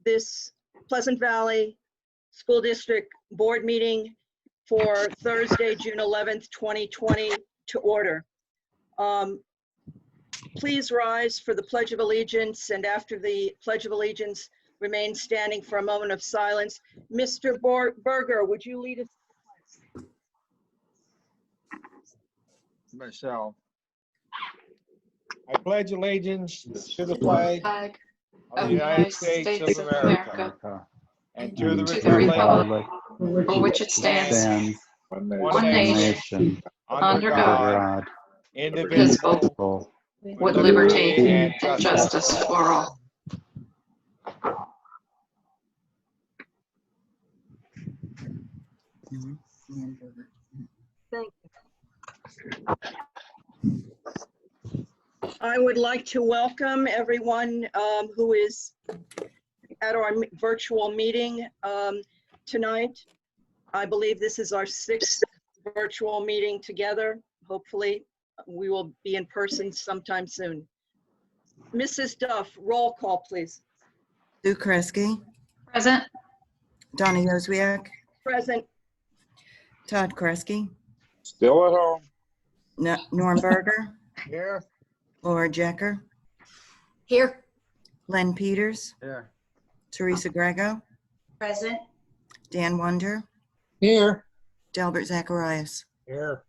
this Pleasant Valley School District Board meeting for Thursday, June 11th, 2020 to order. Please rise for the Pledge of Allegiance, and after the Pledge of Allegiance, remain standing for a moment of silence. Mr. Berger, would you lead us? Michelle. I pledge allegiance to the flag of the United States of America and to the republic for which it stands, one nation, under God, indivisible, with liberty and justice for all. Thank you. I would like to welcome everyone who is at our virtual meeting tonight. I believe this is our 6th virtual meeting together. Hopefully, we will be in person sometime soon. Mrs. Duff, roll call, please. Sue Kresge. Present. Donna Jozwiak. Present. Todd Kresge. Still at home. Norm Berger. Here. Laura Jecker. Here. Len Peters. Here. Teresa Grego. Present. Dan Wonder. Here. Delbert Zacharias. Here.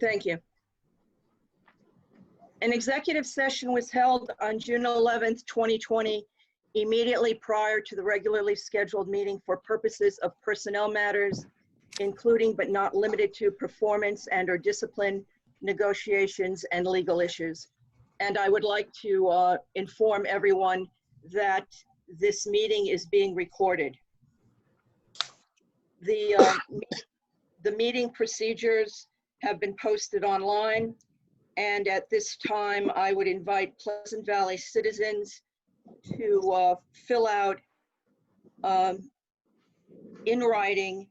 Thank you. An executive session was held on June 11th, 2020, immediately prior to the regularly scheduled meeting for purposes of personnel matters, including but not limited to performance and/or discipline, negotiations, and legal issues. And I would like to inform everyone that this meeting is being recorded. The meeting procedures have been posted online, and at this time I would invite Pleasant Valley citizens to fill out in writing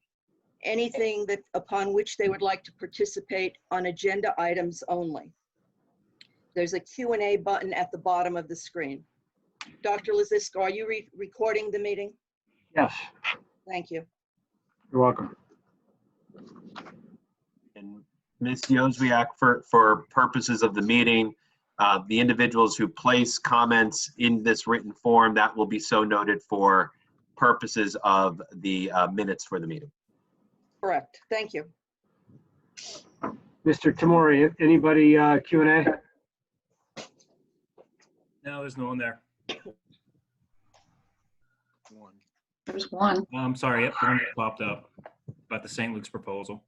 anything that upon which they would like to participate on agenda items only. There's a Q&A button at the bottom of the screen. Dr. Laziska, are you recording the meeting? Yes, Thank you. you're welcome. And Ms. Jozwiak, for purposes of the meeting, the individuals who place comments in this written form, that will be so noted for purposes of the minutes for the meeting. Correct. Thank you. Mr. Tamori, anybody Q&A? No, there's no one there. There's one. I'm sorry, yep, one popped up about the St. Luke's proposal.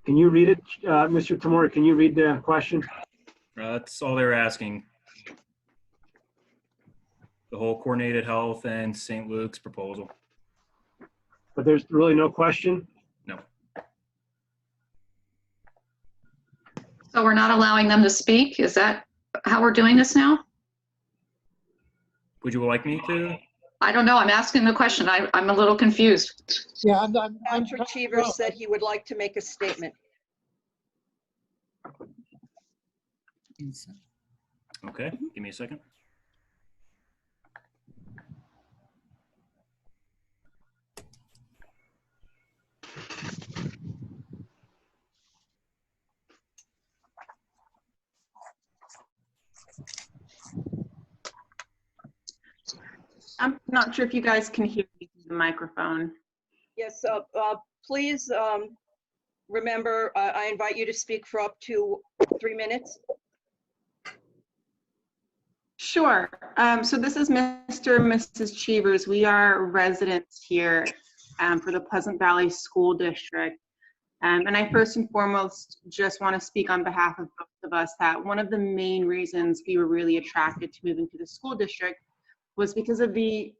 Can you read it, Mr. Tamori? Can you read the question? That's all they were asking. The whole coordinated health and St. Luke's proposal. But there's really no question? No. So we're not allowing them to speak? Is that how we're doing this now? Would you like me to? I don't know. I'm asking the question. I'm a little confused. Yeah, Dr. Cheever said he would like to make a statement. Okay, give me a second. I'm not sure if you guys can hear me through the microphone. Yes, please remember, I invite you to speak for up to 3 minutes. Sure. So this is Mr. and Mrs. Cheevers. We are residents here for the Pleasant Valley School District. And I first and foremost just want to speak on behalf of both of us that one of the main reasons we were really attracted to moving to the school district was because of the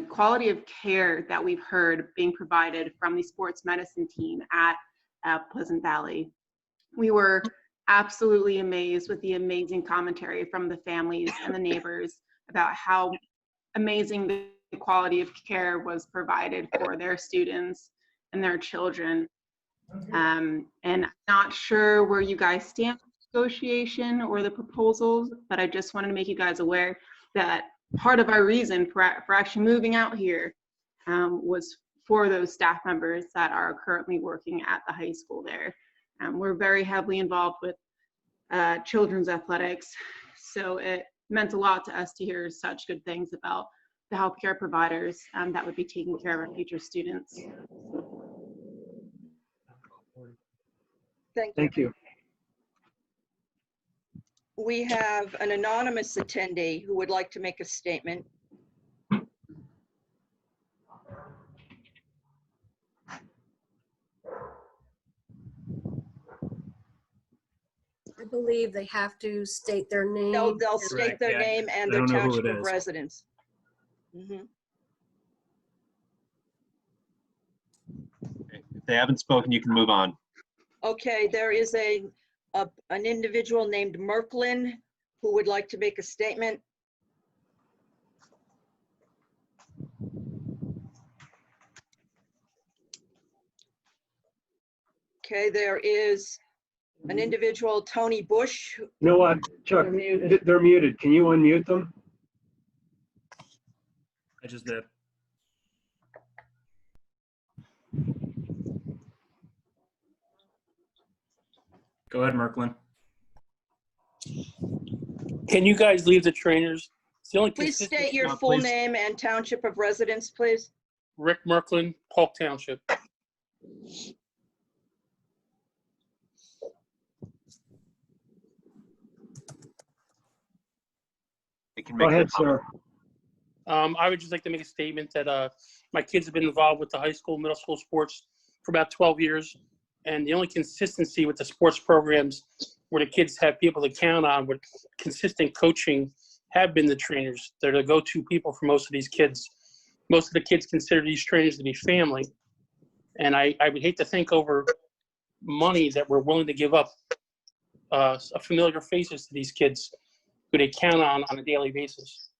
quality of care that we've heard being provided from the sports medicine team at Pleasant Valley. We were absolutely amazed with the amazing commentary from the families and the neighbors about how amazing the quality of care was provided for their students and their children. And I'm not sure where you guys stand negotiation or the proposals, but I just wanted to make you guys aware that part of our reason for actually moving out here was for those staff members that are currently working at the high school there. We're very heavily involved with children's athletics, so it meant a lot to us to hear such good things about the healthcare providers that would be taking care of our future students. Thank you. Thank you. We have an anonymous attendee who would like to make a statement. I believe they have to state their name. They'll state their Yeah, name and I their don't know who township it of is. residence. Mhm. If they haven't spoken, you can move on. Okay, there is an individual named Merklin who would like to make a statement. Okay, there is an individual, Tony Bush. You know what, Chuck, they're muted. Can you unmute them? I just did. Go ahead, Merklin. Can you guys leave the trainers? It's the only Please consistent- state your No, full please. name and township of residence, please. Rick Merklin, Polk Township. They can Go make their ahead, sir. I would just like to make a statement that my kids have been involved with the high school, middle school sports for about 12 years. And the only consistency with the sports programs where the kids have people to count on with consistent coaching have been the trainers. They're the go-to people for most of these kids. Most of the kids consider these trainers to be family. And I would hate to think over money that we're willing to give up familiar faces to these kids who they count on a daily basis.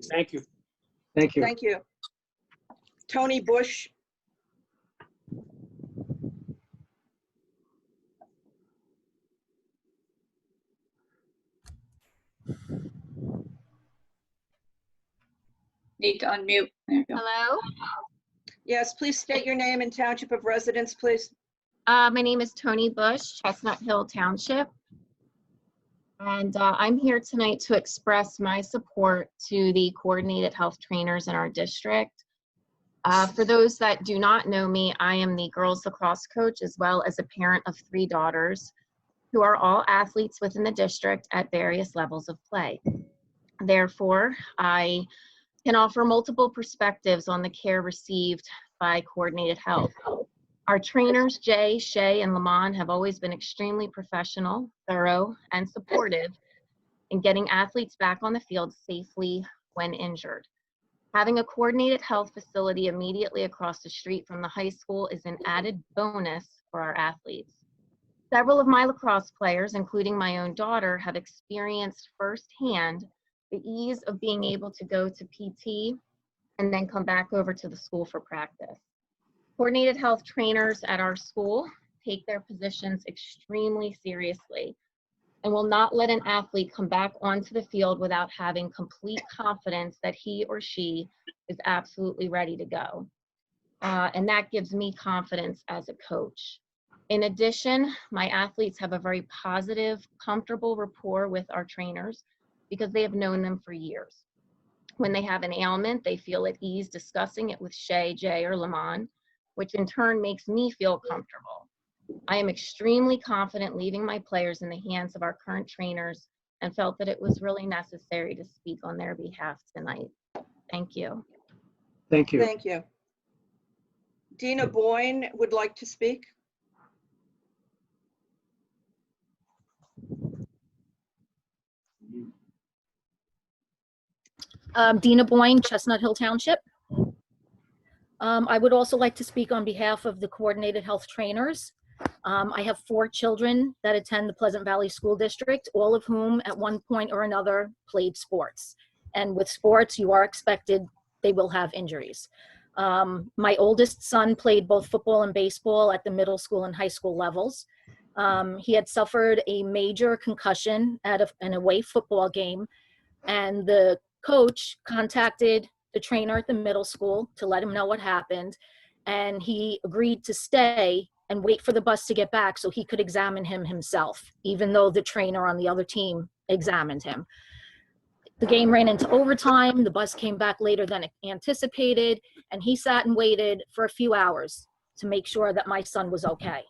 Thank you. Thank you. Thank you. Tony Bush. Need to unmute. There you go. Hello, Yes, please state your name and township of residence, please. my name is Tony Bush, Chestnut Hill Township. And I'm here tonight to express my support to the coordinated health trainers in our district. For those that do not know me, I am the girls lacrosse coach as well as a parent of 3 daughters who are all athletes within the district at various levels of play. Therefore, I can offer multiple perspectives on the care received by coordinated health. Our trainers, Jay, Shay, and Lamont, have always been extremely professional, thorough, and supportive in getting athletes back on the field safely when injured. Having a coordinated health facility immediately across the street from the high school is an added bonus for our athletes. Several of my lacrosse players, including my own daughter, have experienced firsthand the ease of being able to go to PT and then come back over to the school for practice. Coordinated health trainers at our school take their positions extremely seriously and will not let an athlete come back onto the field without having complete confidence that he or she is absolutely ready to go. And that gives me confidence as a coach. In addition, my athletes have a very positive, comfortable rapport with our trainers because they have known them for years. When they have an ailment, they feel at ease discussing it with Shay, Jay, or Lamont, which in turn makes me feel comfortable. I am extremely confident leaving my players in the hands of our current trainers and felt that it was really necessary to speak on their behalf tonight. Thank you. Thank you. Thank you. Dina Boyne would like to speak. Dina Boyne, Chestnut Hill Township. I would also like to speak on behalf of the coordinated health trainers. I have 4 children that attend the Pleasant Valley School District, all of whom at one point or another played sports. And with sports, you are expected they will have injuries. My oldest son played both football and baseball at the middle school and high school levels. He had suffered a major concussion at an away football game, and the coach contacted the trainer at the middle school to let him know what happened, and he agreed to stay and wait for the bus to get back so he could examine him himself, even though the trainer on the other team examined him. The game ran into overtime. The bus came back later than anticipated, and he sat and waited for a few hours to make sure that my son was okay.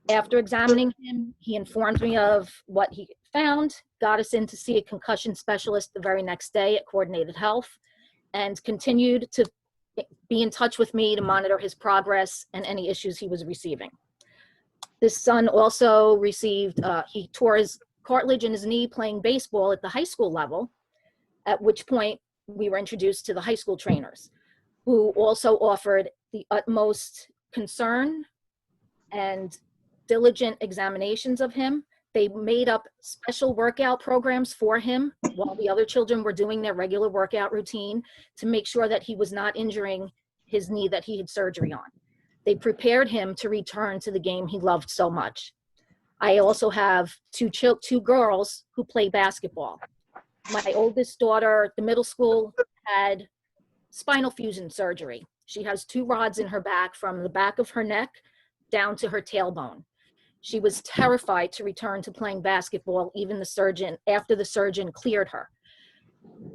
After examining him, he informed me of what he found, got us in to see a concussion specialist the very next day at Coordinated Health, and continued to be in touch with me to monitor his progress and any issues he was receiving. This son also received, he tore his cartilage in his knee playing baseball at the high school level, at which point we were introduced to the high school trainers, who also offered the utmost concern and diligent examinations of him. They made up special workout programs for him while the other children were doing their regular workout routine to make sure that he was not injuring his knee that he had surgery on. They prepared him to return to the game he loved so much. I also have two girls who play basketball. My oldest daughter, the middle school, had spinal fusion surgery. She has 2 rods in her back from the back of her neck down to her tailbone. She was terrified to return to playing basketball, even after the surgeon cleared her.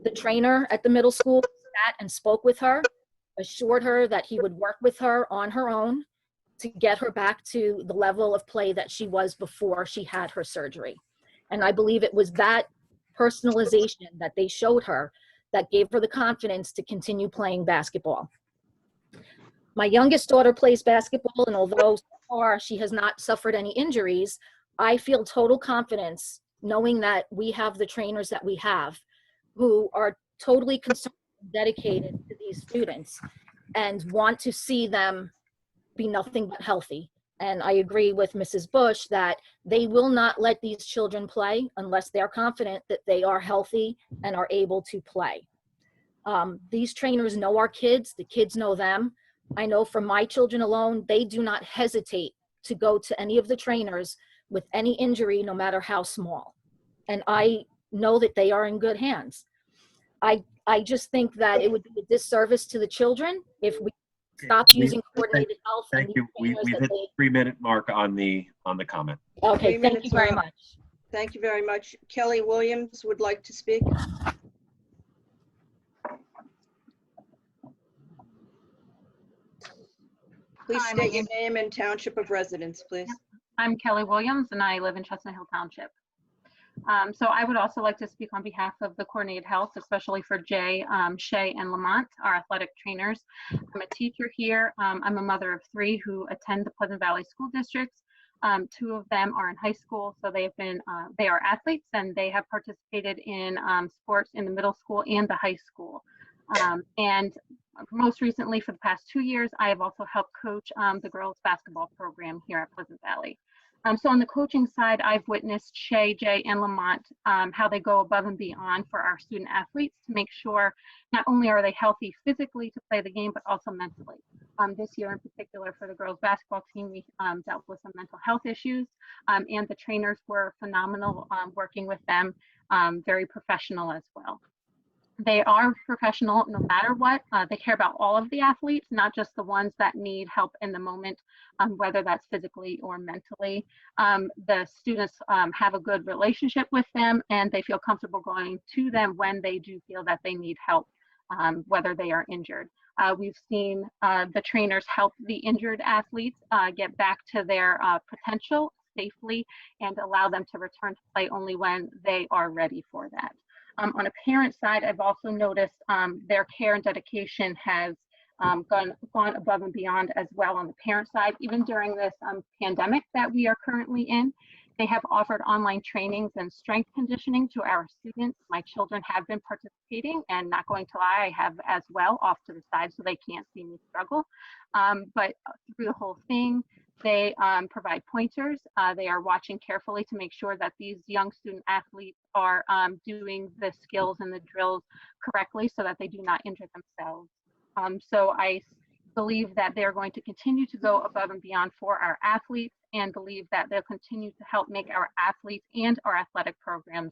The trainer at the middle school sat and spoke with her, assured her that he would work with her on her own to get her back to the level of play that she was before she had her surgery. And I believe it was that personalization that they showed her that gave her the confidence to continue playing basketball. My youngest daughter plays basketball, and although so far she has not suffered any injuries, I feel total confidence knowing that we have the trainers that we have who are totally concerned and dedicated to these students and want to see them be nothing but healthy. And I agree with Mrs. Bush that they will not let these children play unless they're confident that they are healthy and are able to play. These trainers know our kids, the kids know them. I know from my children alone, they do not hesitate to go to any of the trainers with any injury, no matter how small. And I know that they are in good hands. I just think that it would be a disservice to the children if we stop using Coordinated Health. Thank you. We've hit the 3-minute mark on the comment. Okay, 3 thank minutes you very up. much. Thank you very much. Kelly Williams would like to speak. Please Hi, my state your name- name and township of residence, please. I'm Kelly Williams, and I live in Chestnut Hill Township. So I would also like to speak on behalf of the Coordinated Health, especially for Jay, Shay, and Lamont, our athletic trainers. I'm a teacher here. I'm a mother of 3 who attend the Pleasant Valley School Districts. 2 of them are in high school, so they are athletes, and they have participated in sports in the middle school and the high school. And most recently, for the past 2 years, I have also helped coach the girls basketball program here at Pleasant Valley. So on the coaching side, I've witnessed Shay, Jay, and Lamont, how they go above and beyond for our student athletes to make sure not only are they healthy physically to play the game, but also mentally. This year in particular for the girls basketball team, we dealt with some mental health issues, and the trainers were phenomenal working with them, very professional as well. They are professional no matter what. They care about all of the athletes, not just the ones that need help in the moment, whether that's physically or mentally. The students have a good relationship with them, and they feel comfortable going to them when they do feel that they need help, whether they are injured. We've seen the trainers help the injured athletes get back to their potential safely and allow them to return to play only when they are ready for that. On a parent side, I've also noticed their care and dedication has gone above and beyond as well on the parent side. Even during this pandemic that we are currently in, they have offered online trainings and strength conditioning to our students. My children have been participating, and not going to lie, I have as well, off to the side so they can't see me struggle. But through the whole thing, they provide pointers. They are watching carefully to make sure that these young student athletes are doing the skills and the drills correctly so that they do not injure themselves. So I believe that they're going to continue to go above and beyond for our athletes and believe that they'll continue to help make our athletes and our athletic programs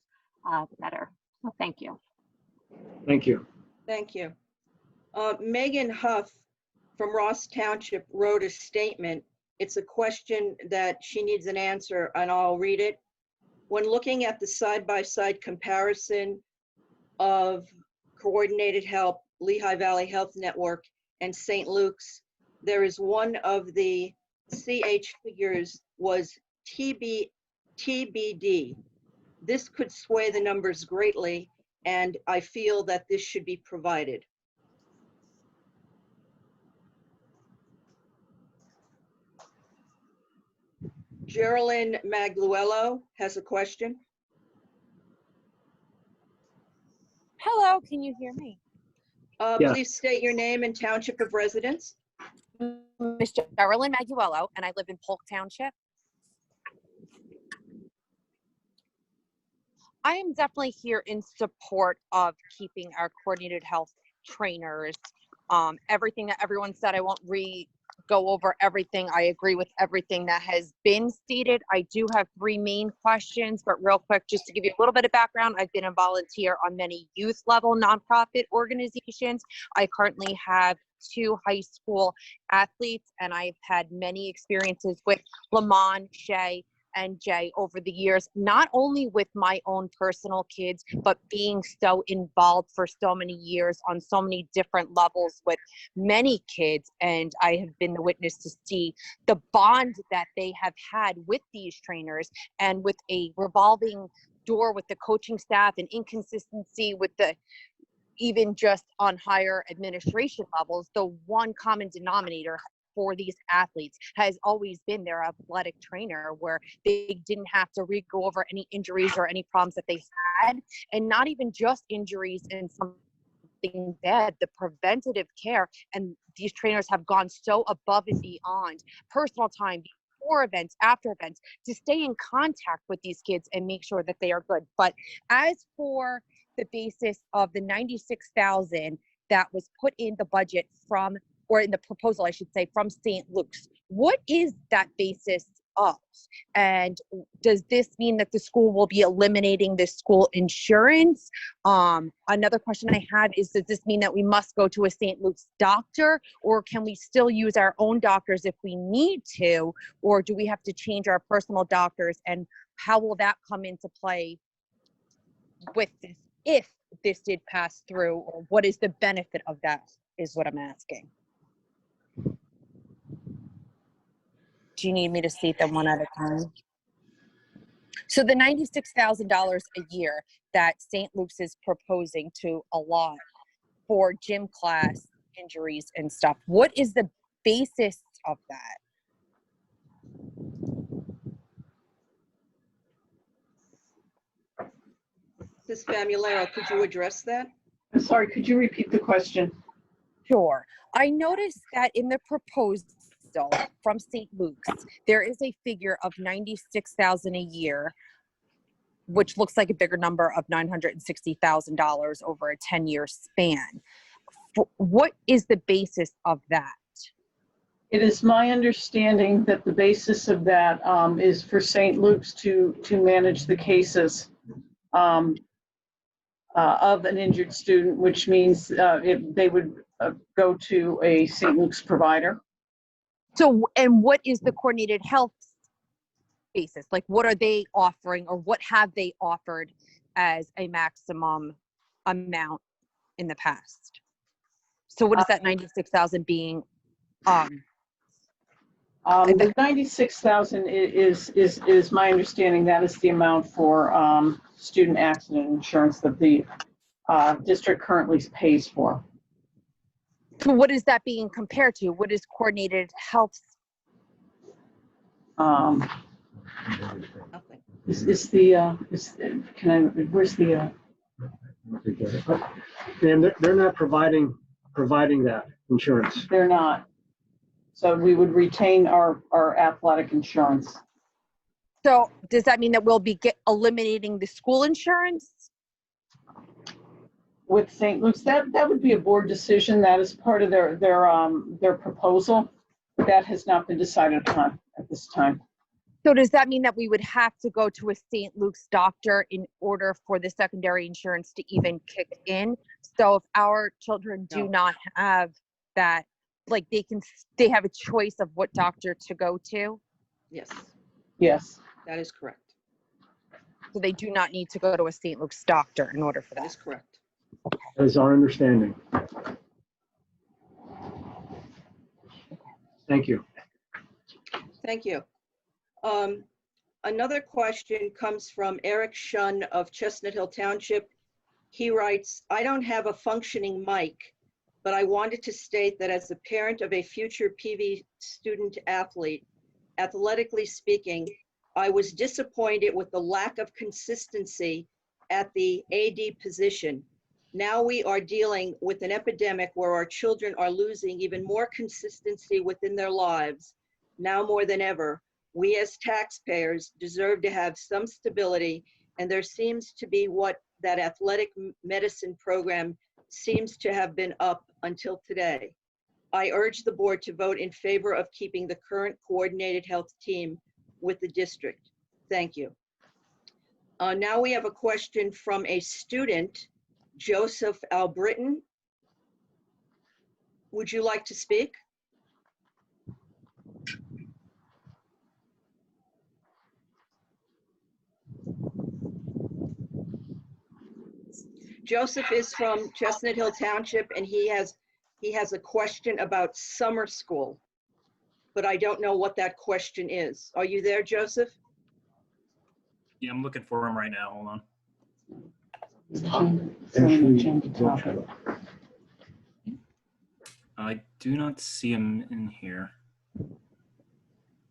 better. So thank you. Thank you. Thank you. Megan Huff from Ross Township wrote a statement. It's a question that she needs an answer, and I'll read it. When looking at the side-by-side comparison of Coordinated Help, Lehigh Valley Health Network, and St. Luke's, there is one of the CH figures was TBD. This could sway the numbers greatly, and I feel that this should be provided. Geraldine Magluello has a question. Hello, can you hear me? Yes. Please state your name and township of residence. Miss Geraldine Magluello, and I live in Polk Township. I am definitely here in support of keeping our coordinated health trainers. Everything that everyone said, I won't go over everything. I agree with everything that has been stated. I do have 3 main questions, but real quick, just to give you a little bit of background, I've been a volunteer on many youth level nonprofit organizations. I currently have 2 high school athletes, and I've had many experiences with Lamont, Shay, and Jay over the years, not only with my own personal kids, but being so involved for so many years on so many different levels with many kids. And I have been the witness to see the bond that they have had with these trainers, and with a revolving door with the coaching staff and inconsistency with the even just on higher administration levels, the one common denominator for these athletes has always been their athletic trainer, where they didn't have to go over any injuries or any problems that they had, and not even just injuries and something bad, the preventative care. And these trainers have gone so above and beyond personal time, before events, after events, to stay in contact with these kids and make sure that they are good. But as for the basis of the $96,000 that was put in the budget from, or in the proposal, I should say, from St. Luke's, what is that basis of? And does this mean that the school will be eliminating the school insurance? Another question I have is, does this mean that we must go to a St. Luke's doctor, or can we still use our own doctors if we need to, or do we have to change our personal doctors? And how will that come into play with this, if this did pass through, or what is the benefit of that, is what I'm asking. Do you need me to state them one at a time? So the $96,000 a year that St. Luke's is proposing to allot for gym class injuries and stuff, what is the basis of that? Mrs. Famularo, could you address that? I'm sorry, could you repeat the question? Sure. I noticed that in the proposal from St. Luke's, there is a figure of $96,000 a year, which looks like a bigger number of $960,000 over a 10-year span. What is the basis of that? It is my understanding that the basis of that is for St. Luke's to manage the cases of an injured student, which means they would go to a St. Luke's provider. So, and what is the coordinated health basis? Like, what are they offering, or what have they offered as a maximum amount in the past? So what is that 96,000 being? The 96,000 is my understanding. That is the amount for student accident insurance that the district currently pays for. So what is that being compared to? What is coordinated health? Where's the? And they're not providing that insurance. They're not. So we would retain our athletic insurance. So does that mean that we'll be eliminating the school insurance? With St. Luke's, that would be a board decision. That is part of their proposal. That has not been decided upon at this time. So does that mean that we would have to go to a St. Luke's doctor in order for the secondary insurance to even kick in? So if our children do not have that, like they have a choice of what doctor to go to? Yes, Yes. that is correct. So they do not need to go to a St. Luke's doctor in order for That that? is correct. That is our understanding. Thank you. Thank you. Another question comes from Eric Shun of Chestnut Hill Township. He writes, I don't have a functioning mic, but I wanted to state that as a parent of a future PV student athlete, athletically speaking, I was disappointed with the lack of consistency at the AD position. Now we are dealing with an epidemic where our children are losing even more consistency within their lives. Now more than ever, we as taxpayers deserve to have some stability, and there seems to be what that athletic medicine program seems to have been up until today. I urge the board to vote in favor of keeping the current coordinated health team with the district. Thank you. Now we have a question from a student, Joseph Albritton. Would you like to speak? Joseph is from Chestnut Hill Township, and he has a question about summer school, but I don't know what that question is. Are you there, Joseph? Yeah, I'm looking for him right now. Hold on. I do not see him in here.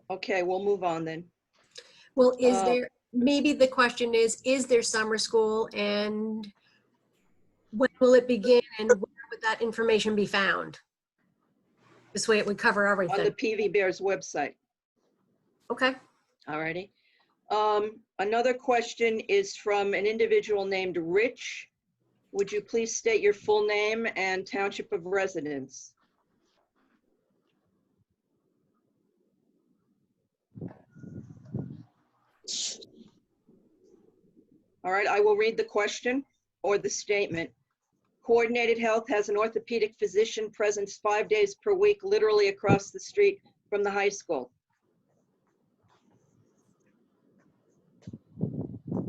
Okay, we'll move on then. Well, maybe the question is there summer school, and when will it begin, and where would that information be found? This way it would cover everything. On the PV Bears website. Okay. All righty. Another question is from an individual named Rich. Would you please state your full name and township of residence? All right, I will read the question or the statement. Coordinated Health has an orthopedic physician present 5 days per week, literally across the street from the high school.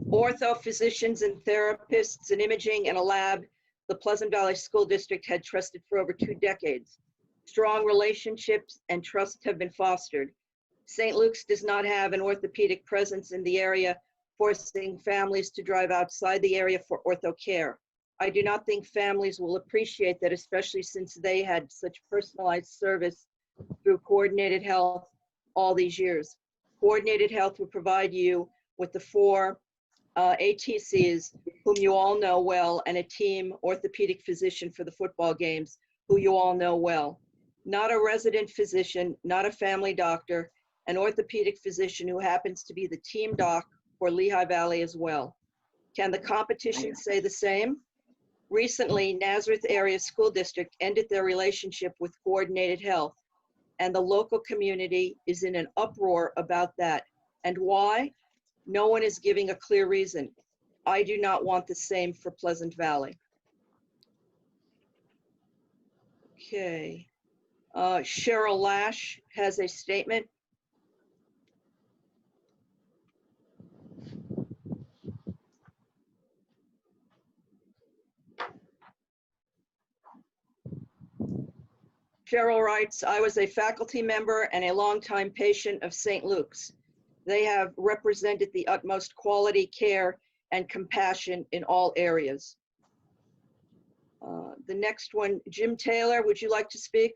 Ortho physicians and therapists and imaging and a lab the Pleasant Valley School District had trusted for over 2 decades. Strong relationships and trust have been fostered. St. Luke's does not have an orthopedic presence in the area, forcing families to drive outside the area for ortho care. I do not think families will appreciate that, especially since they had such personalized service through Coordinated Health all these years. Coordinated Health will provide you with the 4 ATCs, whom you all know well, and a team orthopedic physician for the football games, who you all know well. Not a resident physician, not a family doctor, an orthopedic physician who happens to be the team doc for Lehigh Valley as well. Can the competition say the same? Recently, Nazareth Area School District ended their relationship with Coordinated Health, and the local community is in an uproar about that. And why? No one is giving a clear reason. I do not want the same for Pleasant Valley. Okay. Cheryl Lash has a statement. Cheryl writes, I was a faculty member and a longtime patient of St. Luke's. They have represented the utmost quality, care, and compassion in all areas. The next one, Jim Taylor, would you like to speak?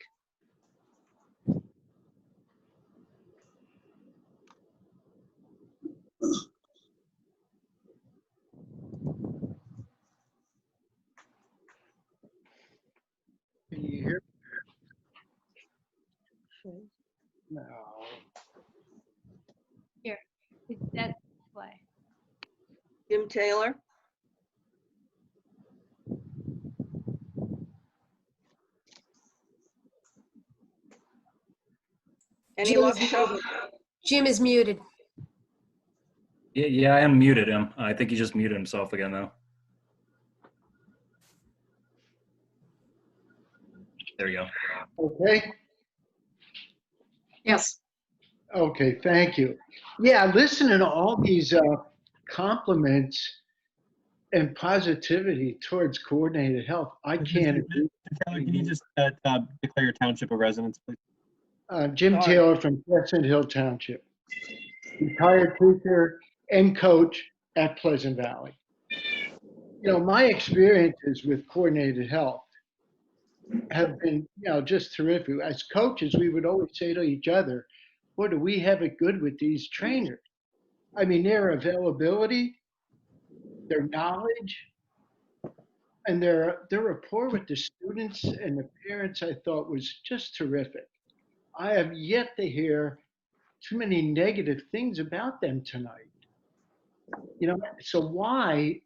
Can you hear? No. Here, that's why. Jim Taylor? Any luck? Jim is muted. Yeah, I unmuted him. I think he just muted himself again, though. There we go. Okay, Yes. okay, thank you. Yeah, listening to all these compliments and positivity towards coordinated health, I can't agree. Taylor, can you just declare your township of residence, please? Jim Taylor from Pleasant Hill Township, retired teacher and coach at Pleasant Valley. You know, my experiences with coordinated health have been, just terrific. As coaches, we would always say to each other, boy, do we have it good with these trainers? I mean, their availability, their knowledge, and their rapport with the students and the parents, I thought was just terrific. I have yet to hear too many negative things about them tonight. So why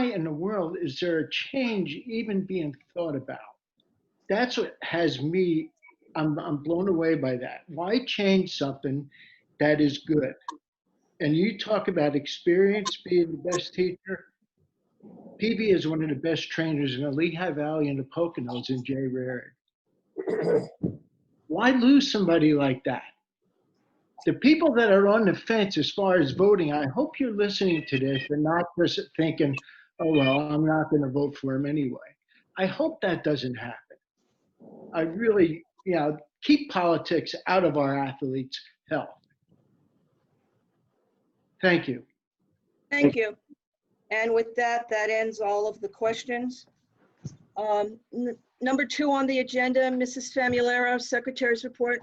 in the world is there a change even being thought about? That's what has me, I'm blown away by that. Why change something that is good? And you talk about experience being the best teacher. PB is one of the best trainers in the Lehigh Valley and the Poconos in Jay Rarick. Why lose somebody like that? The people that are on the fence as far as voting, I hope you're listening to this and not just thinking, oh, well, I'm not going to vote for him anyway. I hope that doesn't happen. I really, keep politics out of our athletes' health. Thank you. Thank you. And with that, that ends all of the questions. Number 2 on the agenda, Mrs. Famularo, Secretary's report.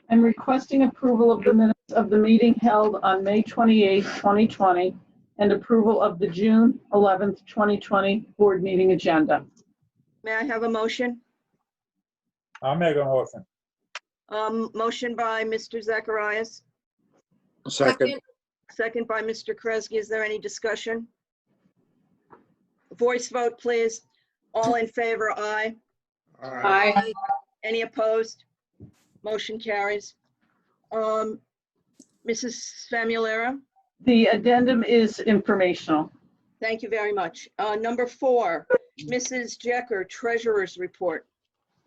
I'm requesting approval of the minutes of the meeting held on May 28, 2020, and approval of the June 11th, 2020 board meeting agenda. May I have a motion? I'll make a motion. Motion by Mr. Zacharias, Second. second by Mr. Kresge. Is there any discussion? Voice vote, please. All in favor, aye. Aye. Any opposed? Motion carries. Mrs. Famularo, The addendum is informational. thank you very much. Number 4, Mrs. Jecker, Treasurer's report.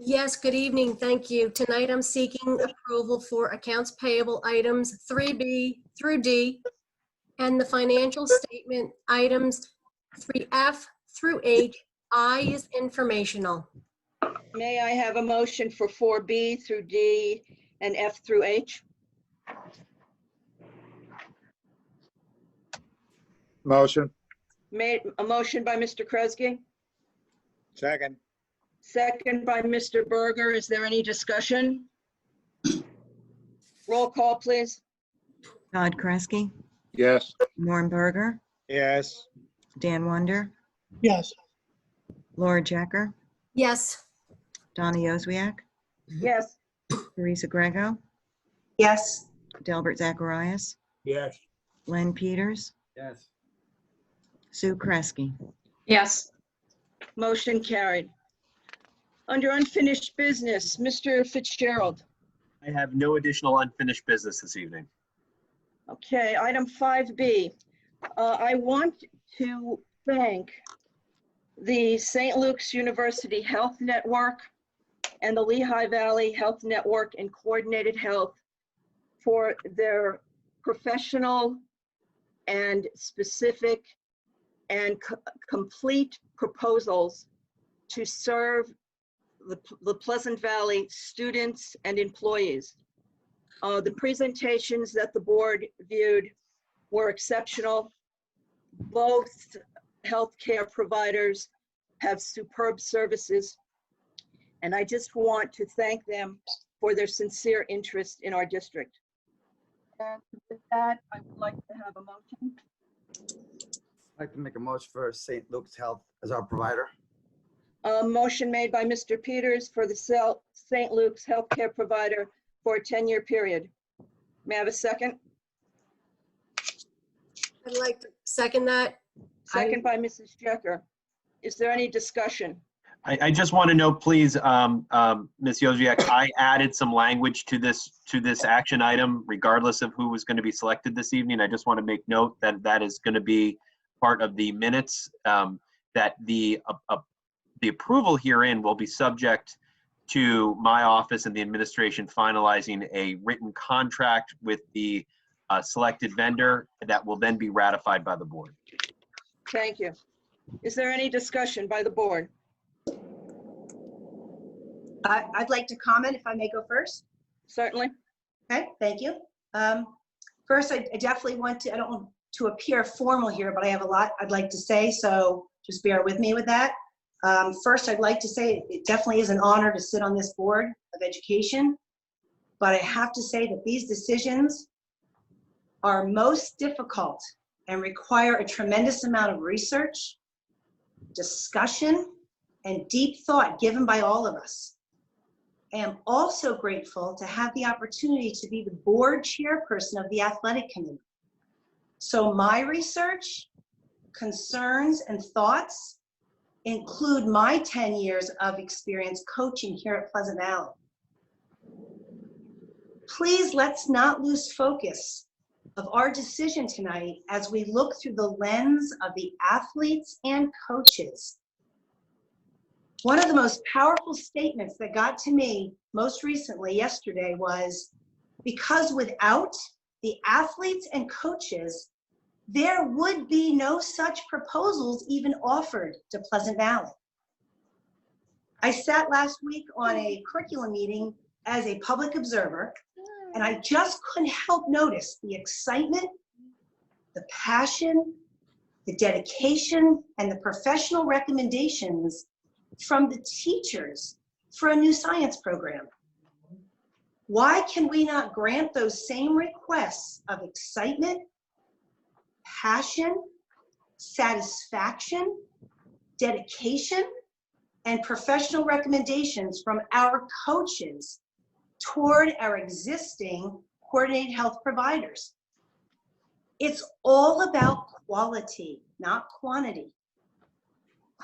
Yes, good evening. Thank you. Tonight I'm seeking approval for accounts payable items 3B through D and the financial statement items 3F through H. I is informational. May I have a motion for 4B through D and F through H? Motion. Made a motion by Mr. Kresge, Second. second by Mr. Berger. Is there any discussion? Roll call, please. Todd Kresge, Yes. Norm Berger, Yes. Dan Wonder, Yes. Laura Jecker, Yes. Donna Yoswiak, Yes. Teresa Grego, Yes. Delbert Zacharias, Yes. Len Peters, Yes. Sue Kresge. Yes. Motion carried. Under unfinished business, Mr. Fitzgerald. I have no additional unfinished business this evening. Okay, item 5B. I want to thank the St. Luke's University Health Network and the Lehigh Valley Health Network and Coordinated Health for their professional and specific and complete proposals to serve the Pleasant Valley students and employees. The presentations that the board viewed were exceptional. Both healthcare providers have superb services, and I just want to thank them for their sincere interest in our district. And with that, I would like to have a motion. I'd like to make a motion for St. Luke's Health as our provider. A motion made by Mr. Peters for the St. Luke's healthcare provider for a 10-year period. May I have a second? I'd like to second that. Second by Mrs. Jecker. Is there any discussion? I just want to note, please, Ms. Yoziak, I added some language to this action item, regardless of who was going to be selected this evening. I just want to make note that that is going to be part of the minutes, that the approval herein will be subject to my office and the administration finalizing a written contract with the selected vendor that will then be ratified by the board. Thank you. Is there any discussion by the board? I'd like to comment if I may go first. Certainly. Okay, thank you. First, I definitely want to, I don't want to appear formal here, but I have a lot I'd like to say, so just bear with me with that. First, I'd like to say it definitely is an honor to sit on this board of education, but I have to say that these decisions are most difficult and require a tremendous amount of research, discussion, and deep thought given by all of us. I am also grateful to have the opportunity to be the board chairperson of the athletic committee. So my research, concerns, and thoughts include my 10 years of experience coaching here at Pleasant Valley. Please, let's not lose focus of our decision tonight as we look through the lens of the athletes and coaches. One of the most powerful statements that got to me most recently yesterday was, because without the athletes and coaches, there would be no such proposals even offered to Pleasant Valley. I sat last week on a curriculum meeting as a public observer, and I just couldn't help notice the excitement, the passion, the dedication, and the professional recommendations from the teachers for a new science program. Why can we not grant those same requests of excitement, passion, satisfaction, dedication, and professional recommendations from our coaches toward our existing coordinated health providers? It's all about quality, not quantity.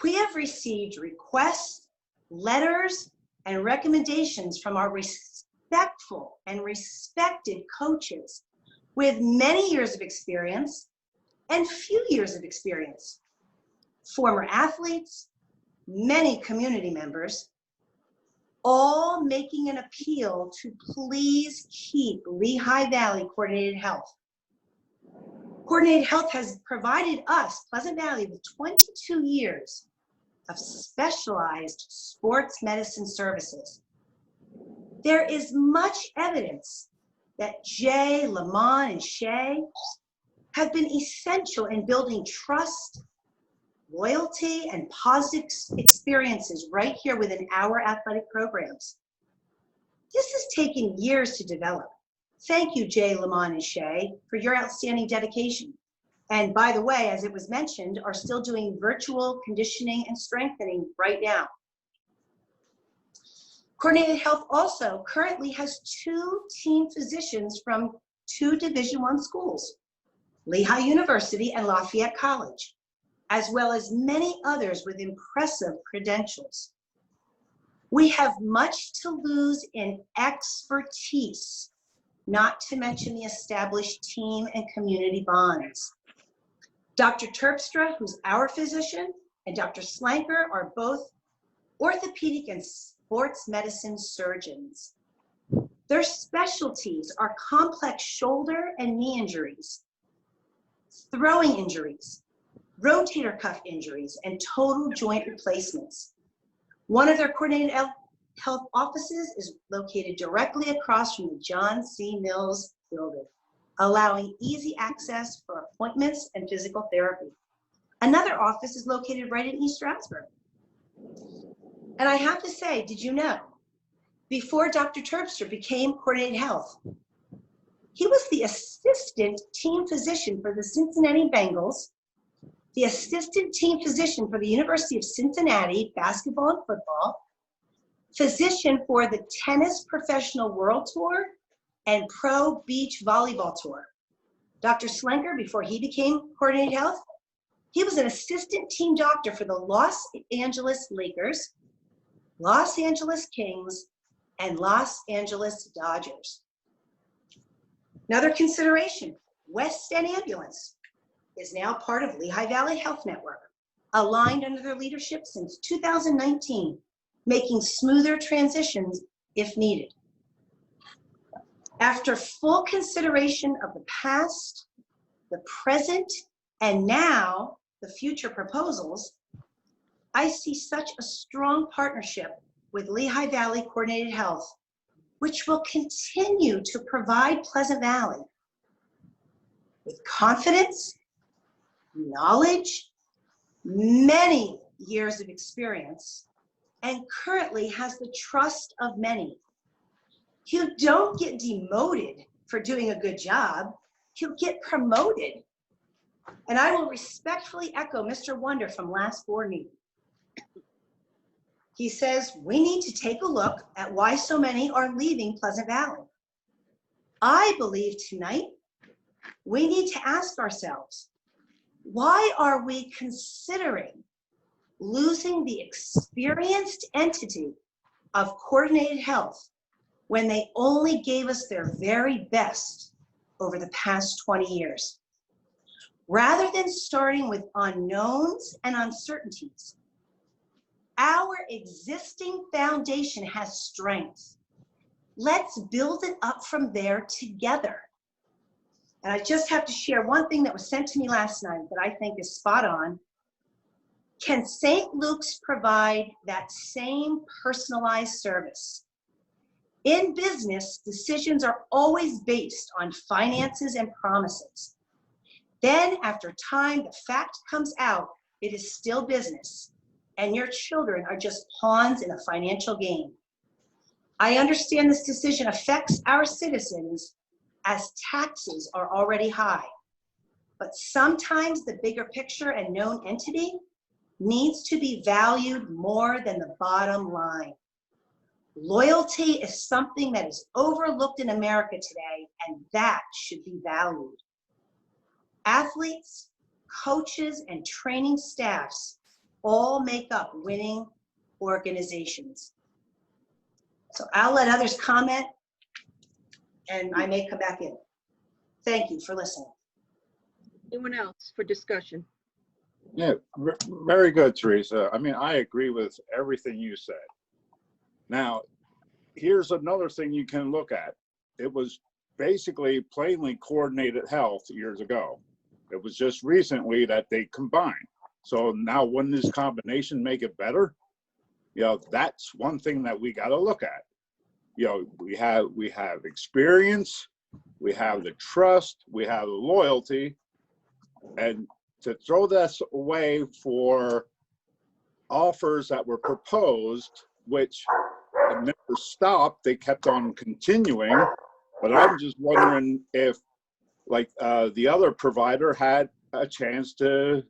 We have received requests, letters, and recommendations from our respectful and respected coaches with many years of experience and few years of experience. Former athletes, many community members, all making an appeal to please keep Lehigh Valley Coordinated Health. Coordinated Health has provided us, Pleasant Valley, with 22 years of specialized sports medicine services. There is much evidence that Jay, Lamont, and Shay have been essential in building trust, loyalty, and positive experiences right here within our athletic programs. This has taken years to develop. Thank you, Jay, Lamont, and Shay, for your outstanding dedication. And by the way, as it was mentioned, are still doing virtual conditioning and strengthening right now. Coordinated Health also currently has 2 team physicians from 2 Division I schools, Lehigh University and Lafayette College, as well as many others with impressive credentials. We have much to lose in expertise, not to mention the established team and community bonds. Dr. Terpstra, who's our physician, and Dr. Slanker are both orthopedic and sports medicine surgeons. Their specialties are complex shoulder and knee injuries, throwing injuries, rotator cuff injuries, and total joint replacements. One of their coordinated health offices is located directly across from the John C. Mills building, allowing easy access for appointments and physical therapy. Another office is located right in East Stroudsburg. And I have to say, did you know, before Dr. Terpstra became Coordinated Health, he was the assistant team physician for the Cincinnati Bengals, the assistant team physician for the University of Cincinnati basketball and football, physician for the Tennis Professional World Tour and Pro Beach Volleyball Tour. Dr. Slenker, before he became Coordinated Health, he was an assistant team doctor for the Los Angeles Lakers, Los Angeles Kings, and Los Angeles Dodgers. Another consideration, West End Ambulance is now part of Lehigh Valley Health Network, aligned under their leadership since 2019, making smoother transitions if needed. After full consideration of the past, the present, and now the future proposals, I see such a strong partnership with Lehigh Valley Coordinated Health, which will continue to provide Pleasant Valley with confidence, knowledge, many years of experience, and currently has the trust of many. You don't get demoted for doing a good job, you get promoted. And I will respectfully echo Mr. Wonder from last board meeting. He says, we need to take a look at why so many are leaving Pleasant Valley. I believe tonight we need to ask ourselves, why are we considering losing the experienced entity of Coordinated Health when they only gave us their very best over the past 20 years? Rather than starting with unknowns and uncertainties, our existing foundation has strengths. Let's build it up from there together. And I just have to share one thing that was sent to me last night that I think is spot on. Can St. Luke's provide that same personalized service? In business, decisions are always based on finances and promises. Then after time, the fact comes out, it is still business, and your children are just pawns in a financial game. I understand this decision affects our citizens as taxes are already high, but sometimes the bigger picture and known entity needs to be valued more than the bottom line. Loyalty is something that is overlooked in America today, and that should be valued. Athletes, coaches, and training staffs all make up winning organizations. So I'll let others comment, and I may come back in. Thank you for listening. Anyone else for discussion? Yeah, very good, Teresa. I mean, I agree with everything you said. Now, here's another thing you can look at. It was basically plainly Coordinated Health years ago. It was just recently that they combined. So now wouldn't this combination make it better? You know, that's one thing that we got to look at. You know, we have experience, we have the trust, we have the loyalty, and to throw this away for offers that were proposed, which never stopped, they kept on continuing. But I'm just wondering if, like, the other provider had a chance to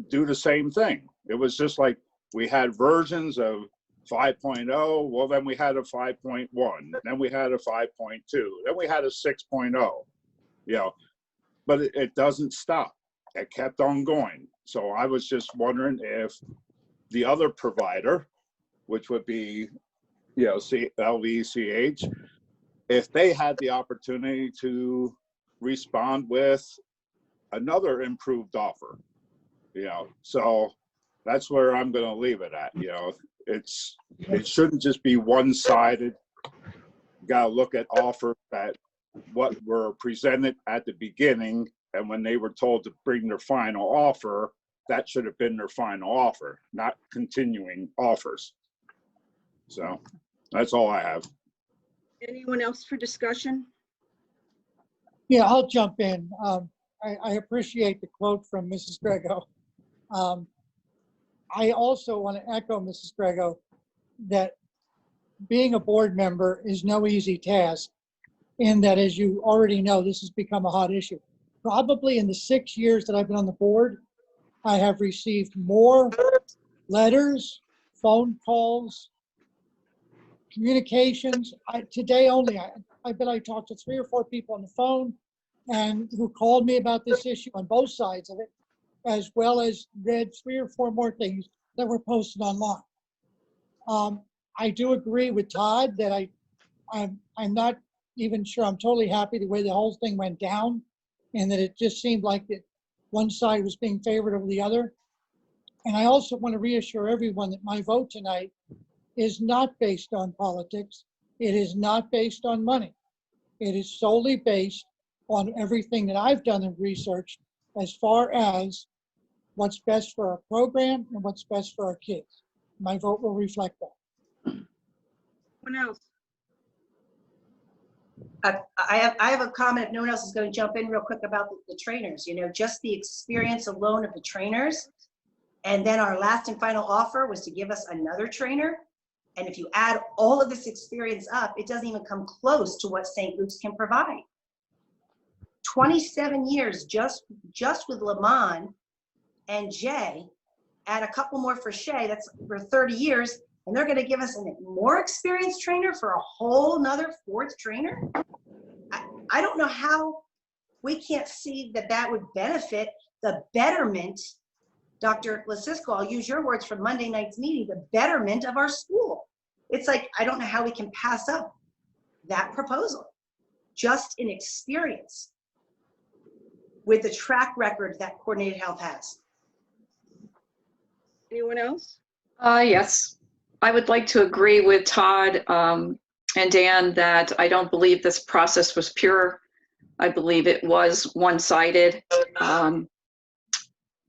do the same thing. It was just like we had versions of 5.0, well, then we had a 5.1, then we had a 5.2, then we had a 6.0, you know, but it doesn't stop. It kept on going. So I was just wondering if the other provider, which would be, you know, LVCH, if they had the opportunity to respond with another improved offer, you know. So that's where I'm going to leave it at. You know, it shouldn't just be one-sided. You got to look at offers that what were presented at the beginning, and when they were told to bring their final offer, that should have been their final offer, not continuing offers. So that's all I have. Anyone else for discussion? Yeah, I'll jump in. I appreciate the quote from Mrs. Grego. I also want to echo Mrs. Grego that being a board member is no easy task, in that, as you already know, this has become a hot issue. Probably in the 6 years that I've been on the board, I have received more letters, phone calls, communications. Today only, I bet I talked to 3 or 4 people on the phone and who called me about this issue on both sides of it, as well as read 3 or 4 more things that were posted online. I do agree with Todd that I'm not even sure I'm totally happy the way the whole thing went down, and that it just seemed like that one side was being favored over the other. And I also want to reassure everyone that my vote tonight is not based on politics. It is not based on money. It is solely based on everything that I've done and researched as far as what's best for our program and what's best for our kids. My vote will reflect that. Anyone else? I have a comment if no one else is going to jump in real quick about the trainers. You know, just the experience alone of the trainers. And then our last and final offer was to give us another trainer. And if you add all of this experience up, it doesn't even come close to what St. Luke's can provide. 27 years just with Lamont and Jay, add a couple more for Shay, that's for 30 years. And they're going to give us a more experienced trainer for a whole nother fourth trainer. I don't know how we can't see that that would benefit the betterment. Dr. Lasisco, I'll use your words from Monday night's meeting, the betterment of our school. It's like, I don't know how we can pass up that proposal. Just in experience with the track record that Coordinated Health has. Anyone else? Yes, I would like to agree with Todd and Dan that I don't believe this process was pure. I believe it was one-sided.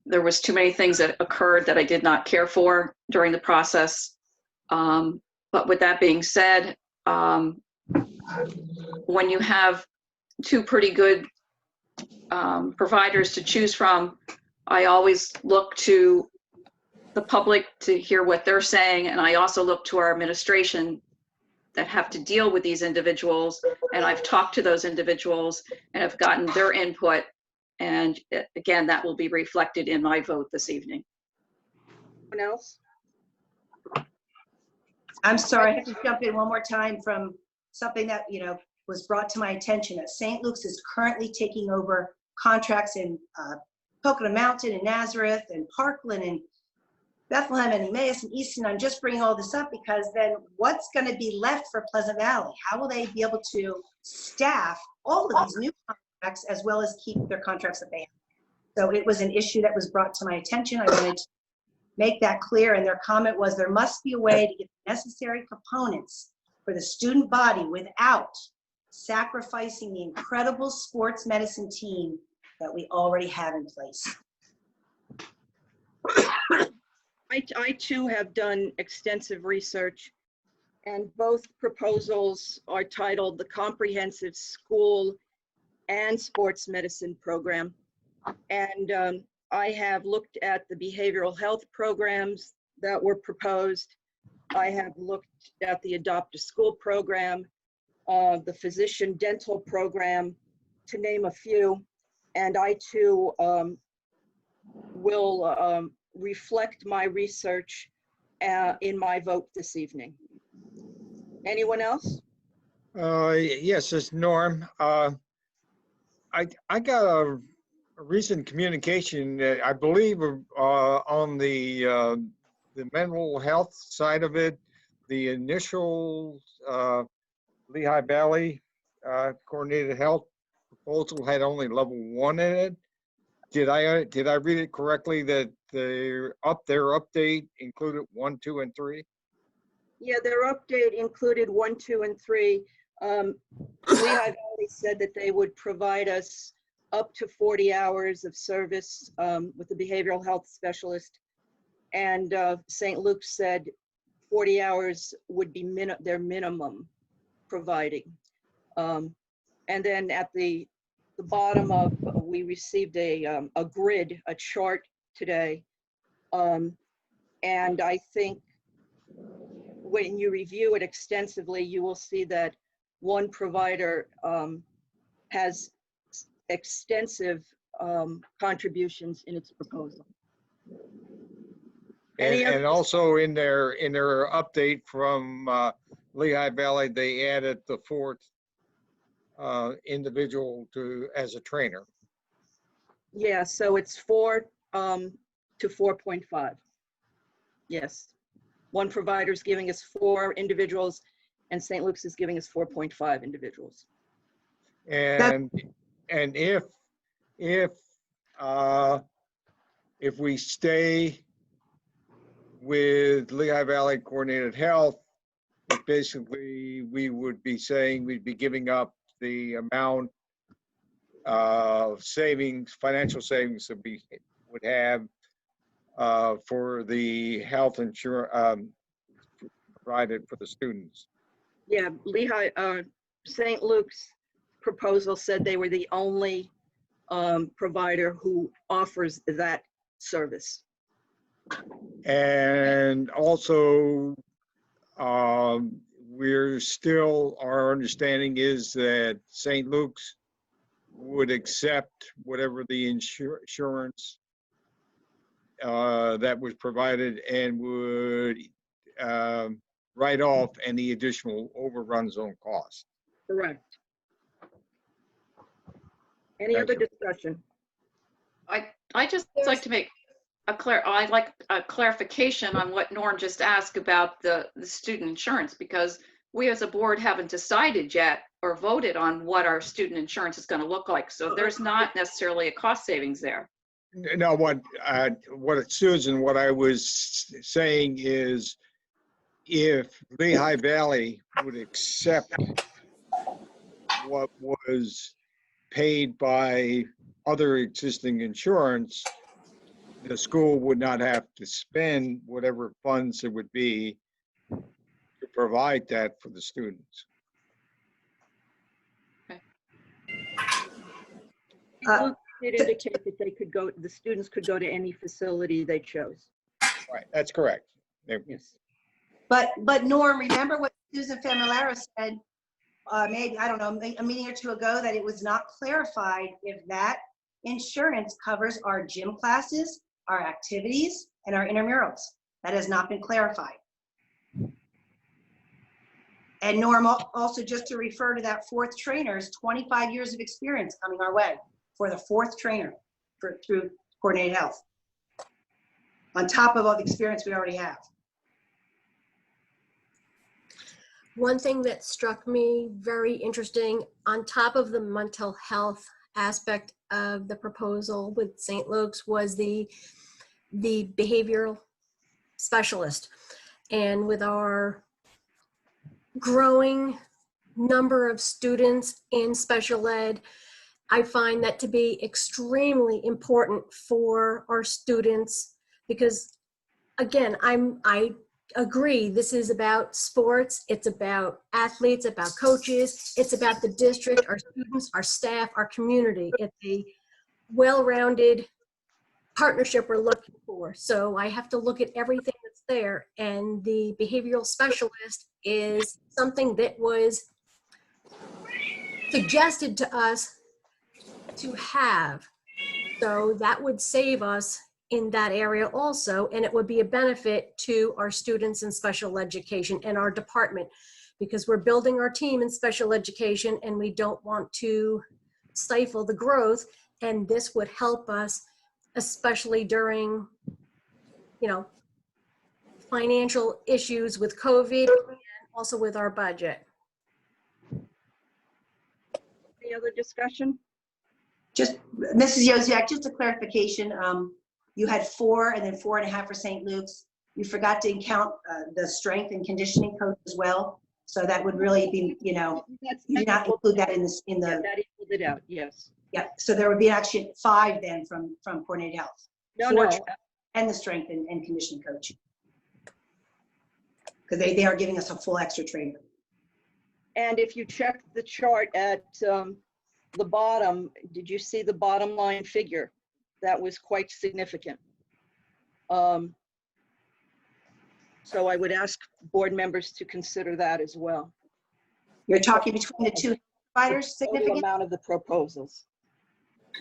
There was too many things that occurred that I did not care for during the process. But with that being said, when you have two pretty good providers to choose from, I always look to the public to hear what they're saying, and I also look to our administration that have to deal with these individuals, and I've talked to those individuals and have gotten their input, and again, that will be reflected in my vote this evening. Anyone else? I'm sorry, I have to jump in one more time from something that, you know, was brought to my attention, that St. Luke's is currently taking over contracts in Pocono Mountain and Nazareth and Parkland and Bethlehem and Emmaus and Easton. I'm just bringing all this up because then what's going to be left for Pleasant Valley? How will they be able to staff all of these new contracts as well as keep their contracts that they have? So it was an issue that was brought to my attention. I wanted to make that clear, and their comment was there must be a way to get the necessary components for the student body without sacrificing the incredible sports medicine team that we already have in place. I too have done extensive research, and both proposals are titled the Comprehensive School and Sports Medicine Program. And I have looked at the behavioral health programs that were proposed. I have looked at the Adopt a School program, the physician dental program, to name a few. And I too will reflect my research in my vote this evening. Anyone else? Yes, it's Norm. I got a recent communication that I believe on the mental health side of it, the initial Lehigh Valley Coordinated Health proposal had only level 1 in it. Did I read it correctly that their update included 1, 2, and 3? Yeah, their update included 1, 2, and 3. Lehigh Valley said that they would provide us up to 40 hours of service with a behavioral health specialist. And St. Luke's said 40 hours would be their minimum providing. And then at the bottom of, we received a grid, a chart today. And I think when you review it extensively, you will see that one provider has extensive contributions in its proposal. And also in their update from Lehigh Valley, they added the 4th individual as a trainer. Yeah, so it's 4 to 4.5. Yes. One provider is giving us 4 individuals, and St. Luke's is giving us 4.5 individuals. And if we stay with Lehigh Valley Coordinated Health, basically we would be saying we'd be giving up the amount of savings, financial savings that we would have for the health insurance provided for the students. Yeah, Lehigh, St. Luke's proposal said they were the only provider who offers that service. And also, our understanding is that St. Luke's would accept whatever the insurance that was provided and would write off any additional overruns on cost. Correct. Any other discussion? I just like to make I'd like a clarification on what Norm just asked about the student insurance, because we as a board haven't decided yet or voted on what our student insurance is going to look like. So there's not necessarily a cost savings there. No, what Susan, what I was saying is, if Lehigh Valley would accept what was paid by other existing insurance, the school would not have to spend whatever funds it would be to provide that for the students. It indicates that they could go, the students could go to any facility they chose. Right, that's correct. Yes. But Norm, remember what Susan Familaro said, maybe, I don't know, a meeting or two ago, that it was not clarified if that insurance covers our gym classes, our activities, and our intramurals. That has not been clarified. And Norm, also just to refer to that 4th trainer's 25 years of experience coming our way for the 4th trainer through Coordinated Health, on top of all the experience we already have. One thing that struck me very interesting, on top of the mental health aspect of the proposal with St. Luke's, was the behavioral specialist. And with our growing number of students in special ed, I find that to be extremely important for our students, because again, I agree, this is about sports, it's about athletes, about coaches, it's about the district, our students, our staff, our community. It's a well-rounded partnership we're looking for. So I have to look at everything that's there, and the behavioral specialist is something that was suggested to us to have. So that would save us in that area also, and it would be a benefit to our students in special education and our department, because we're building our team in special education and we don't want to stifle the growth, and this would help us, especially during, you know, financial issues with COVID and also with our budget. Any other discussion? Just, Mrs. Yoziak, just a clarification. You had 4 and then 4.5 for St. Luke's. You forgot to count the strength and conditioning coach as well. So that would really be, you know, you not include that in this, in the. Yeah, that equaled it out, yes. Yeah, so there would be actually 5 then from Coordinated Health. No, 4 no. And the strength and conditioning coach. Because they are giving us a full extra trainer. And if you check the chart at the bottom, did you see the bottom line figure? That was quite significant. So I would ask board members to consider that as well. You're talking between the 2 providers, The total significant? amount of the proposals.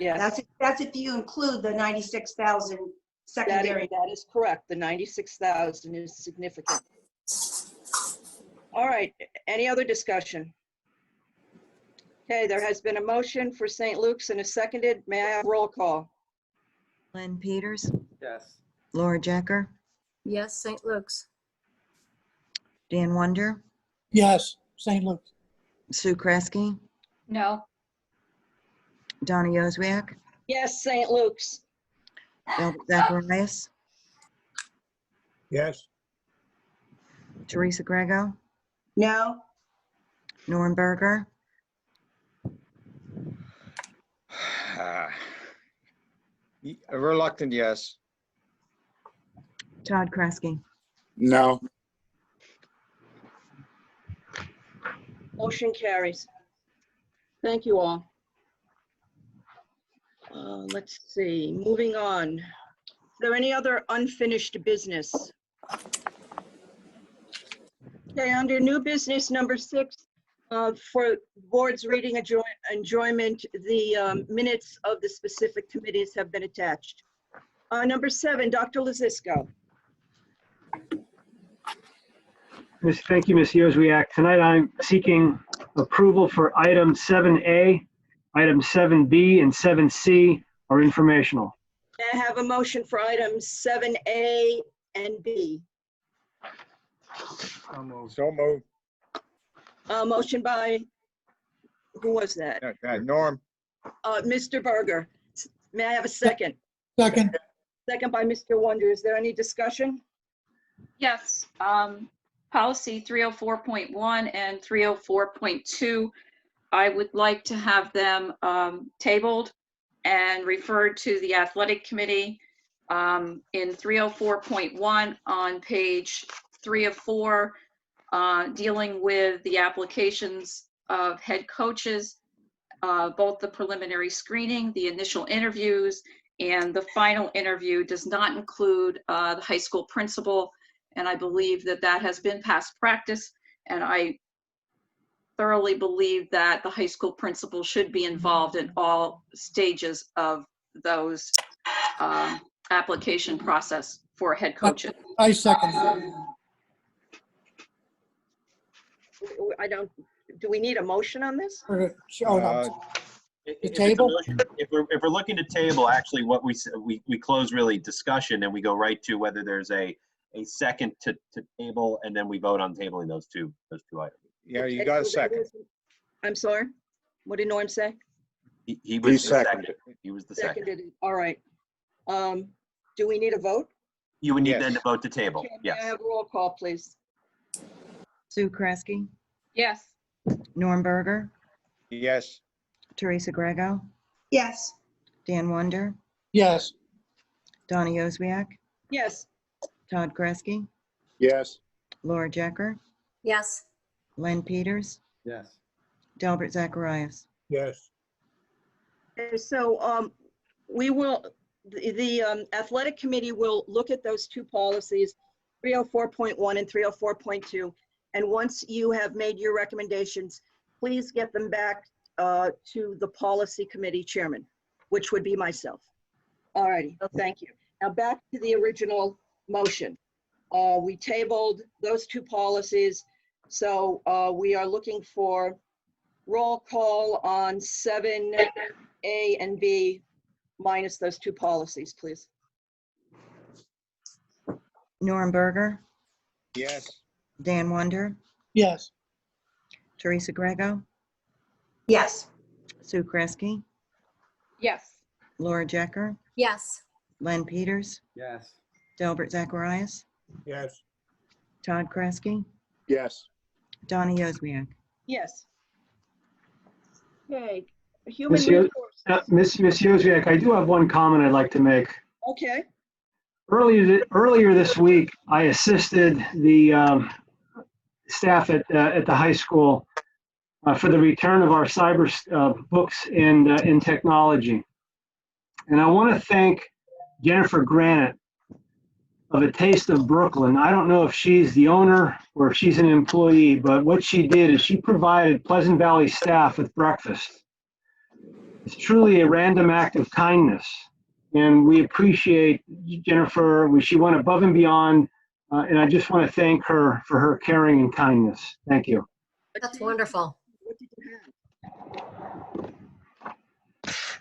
Yes. That's if you include the 96,000 secondary. That is correct. The 96,000 is significant. All right, any other discussion? Okay, there has been a motion for St. Luke's and a seconded. May I have roll call? Glenn Peters, Yes. Laura Jecker, Yes, St. Luke's. Dan Wonder, Yes, St. Luke's. Sue Cresky, No. Donnie Oswiak, Yes, St. Luke's. Delbert Zacharias, Yes. Teresa Grego, No, Norm Berger, A reluctant yes. Todd Kresge. No. Motion carries. Thank you all. Let's see, moving on. Is there any other unfinished business? Okay, under new business number 6, for board's reading enjoyment, the minutes of the specific committees have been attached. Number 7, Dr. Luzisko. Thank you, Ms. Joswiak. Tonight I'm seeking approval for item 7A, item 7B, and 7C are informational. May I have a motion for items 7A and B? So moved. Motion by, who was that? Norm. Mr. Berger. May I have a second? Second. Second by Mr. Wonder. Is there any discussion? Yes. Policy 304.1 and 304.2, I would like to have them tabled and referred to the athletic committee. In 304.1 on page 3 of 4, dealing with the applications of head coaches, both the preliminary screening, the initial interviews, and the final interview does not include the high school principal. And I believe that that has been past practice. And I thoroughly believe that the high school principal should be involved in all stages of those application process for head coaches. I second that. Do we need a motion on this? Oh, no. If The it's a table? motion- If we're looking to table, actually, what we close really discussion and we go right to whether there's a second to table, and then we vote on tabling those two items. Yeah, you got a second. I'm sorry? What did Norm say? He was the second. seconded. He was the second. Seconded. All right. Do we need a vote? You would need Yes. then to vote to table. Okay, may I Yes. have a roll call, please? Sue Cresky, Yes. Norm Berger, Yes. Teresa Grego, yes, Dan Wonder, Yes, Donnie Oswiak, Yes. Todd Kresge, Yes. Laura Jecker, Yes. Len Peters, Yes. Delbert Zacharias. Yes. Okay, so we will, the athletic committee will look at those two policies, 304.1 and 304.2. And once you have made your recommendations, please get them back to the policy committee chairman, which would be myself. All righty, thank you. Now back to the original motion. We tabled those two policies. So we are looking for roll call on 7A and B minus those two policies, please. Norm Berger, Yes. Dan Wonder, yes, Teresa Grego, yes, Sue Cresky, Yes. Laura Jecker, Yes. Len Peters, Yes. Delbert Zacharias, Yes. Todd Kresge, Yes. Donnie Oswiak. Yes. Okay, human Ms. Yo- resources. Ms. Joswiak, I do have one comment I'd like to make. Okay, Earlier this week, I assisted the staff at the high school for the return of our cyber books and technology. And I want to thank Jennifer Granite of A Taste of Brooklyn. I don't know if she's the owner or if she's an employee, but what she did is she provided Pleasant Valley staff with breakfast. It's truly a random act of kindness. And we appreciate Jennifer. She went above and beyond. And I just want to thank her for her caring and kindness. Thank you. That's wonderful. what did you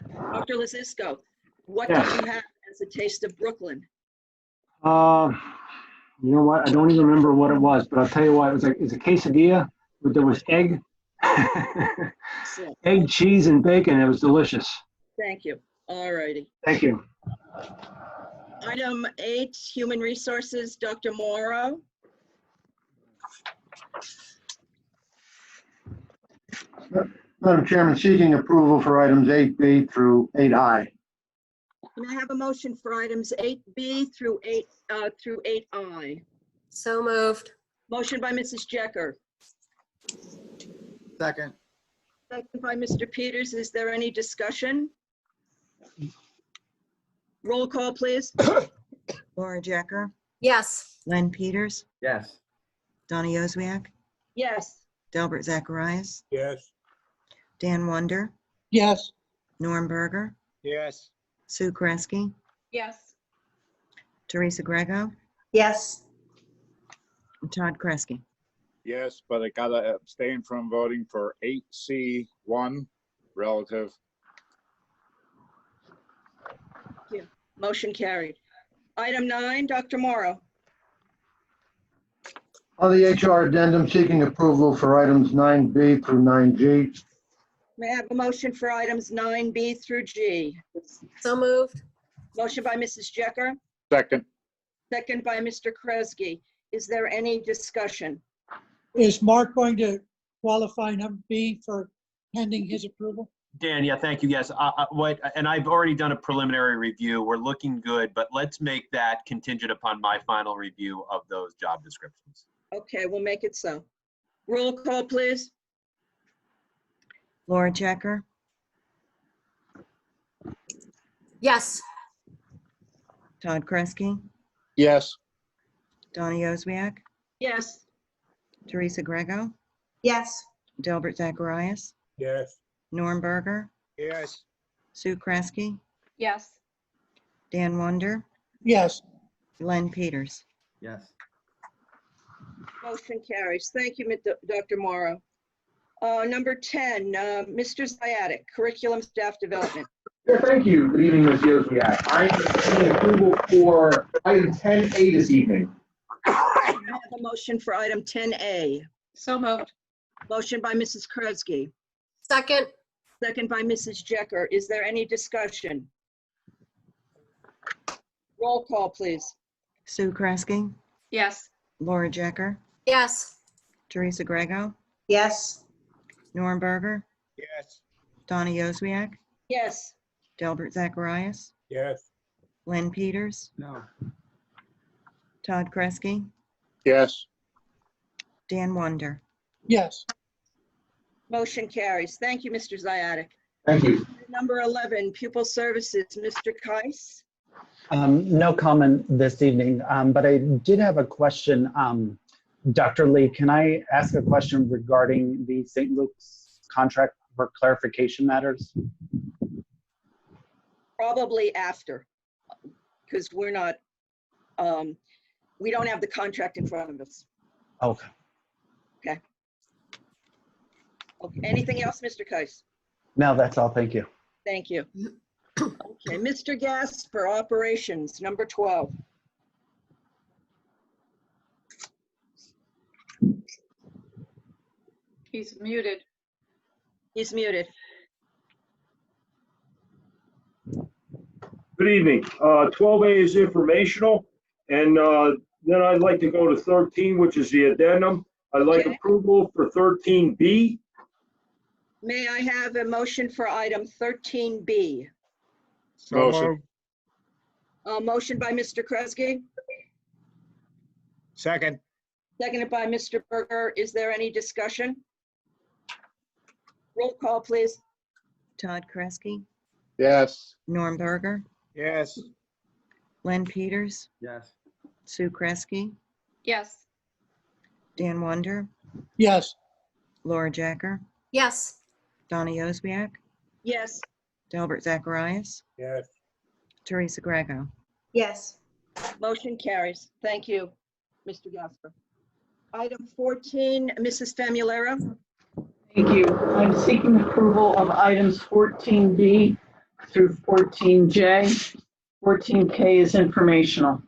have? Dr. Luzisko, what did Yes. you have as a taste of Brooklyn? You know what? I don't even remember what it was, but I'll tell you what, it's a quesadilla, but there was egg, Excellent. egg, cheese, and bacon. It was delicious. Thank you. All righty. Thank you. Item 8, Human Resources, Dr. Morrow. Madam Chairman, seeking approval for items 8B through 8I. Can I have a motion for items 8B through 8I? So moved. Motion by Mrs. Jecker, Second. second by Mr. Peters. Is there any discussion? Roll call, please. Laura Jecker, Yes. Len Peters, Yes. Donny Oswiak, Yes. Delbert Zacharias, Yes. Dan Wonder, Yes. Norm Berger, Yes. Sue Cresky, Yes. Teresa Grego, Yes. and Todd Kresge. Yes, but I gotta abstain from voting for 8C1 relative. Motion carried. Item 9, Dr. Morrow. On the HR addendum, seeking approval for items 9B through 9G. May I have a motion for items 9B through G? So moved. Motion by Mrs. Jecker, Second. second by Mr. Kresge. Is there any discussion? Is Mark going to qualify number B for pending his approval? Dan, yeah, thank you. Yes, and I've already done a preliminary review. We're looking good, but let's make that contingent upon my final review of those job descriptions. Okay, we'll make it so. Roll call, please. Laura Jecker, Yes. Todd Kresge, Yes. Donny Oswiak, Yes. Teresa Grego, Yes. Delbert Zacharias, Yes. Norm Berger, Yes. Sue Cresky, Yes. Dan Wonder, Yes. Len Peters. Yes. Motion carries. Thank you, Dr. Morrow. Number 10, Mr. Ziadik, Curriculum Staff Development. Yeah, thank you. Good evening, Ms. Yosviak. I am seeking approval for item 10A this evening. I have a motion for item 10A. So moved. Motion by Mrs. Kresge, Second. second by Mrs. Jecker. Is there any discussion? Roll call, please. Sue Cresky, Yes. Laura Jecker, Yes. Teresa Grego, Yes. Norm Berger, Yes. Donny Oswiak, Yes. Delbert Zacharias, Yes. Len Peters, No. Todd Kresge, Yes. Dan Wonder. Yes. Motion carries. Thank you, Mr. Ziadik. Thank you. Number 11, Pupil Services, Mr. Keiss. No comment this evening, but I did have a question. Dr. Lee, can I ask a question regarding the St. Luke's contract for clarification matters? Probably after, because we're not, we don't have the contract in front of us. Okay. Okay. Okay. Anything else, Mr. Keiss? No, that's all. Thank you. Thank you. Okay, Mr. Gasper, Operations, number 12. He's muted. He's muted. Good evening. 12A is informational, and then I'd like to go to 13, which is the addendum. I'd like approval for 13B. May I have a motion for item 13B? Motion. Motion by Mr. Kresge, Second. seconded by Mr. Berger. Is there any discussion? Roll call, please. Todd Kresge, Yes. Norm Berger, Yes. Len Peters, Yes. Sue Cresky, Yes. Dan Wonder, Yes. Laura Jecker, Yes. Donny Oswiak, Yes. Delbert Zacharias, Yes. Teresa Grego. Yes. Motion carries. Thank you, Mr. Gasper. Item 14, Mrs. Famularo. Thank you. I'm seeking approval of items 14B through 14J. 14K is informational.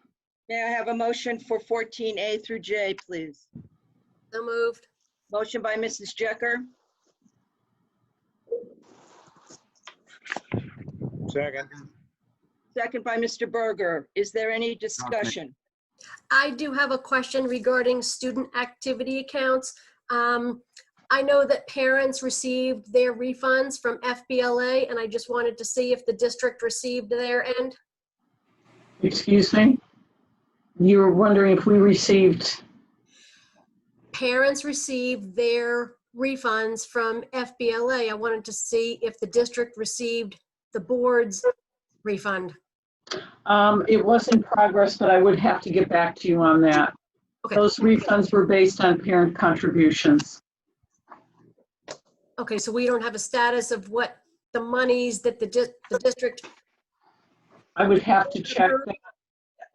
May I have a motion for 14A through J, please? So moved. Motion by Mrs. Jecker, Second. second by Mr. Berger. Is there any discussion? I do have a question regarding student activity accounts. I know that parents received their refunds from FBLA, and I just wanted to see if the district received their end. Excuse me? You were wondering if we received, Parents received their refunds from FBLA. I wanted to see if the district received the board's refund. it was in progress, but I would have to get back to you on that. Okay. Those refunds were based on parent contributions. Okay, so we don't have a status of what the monies that the district, I would have to check that.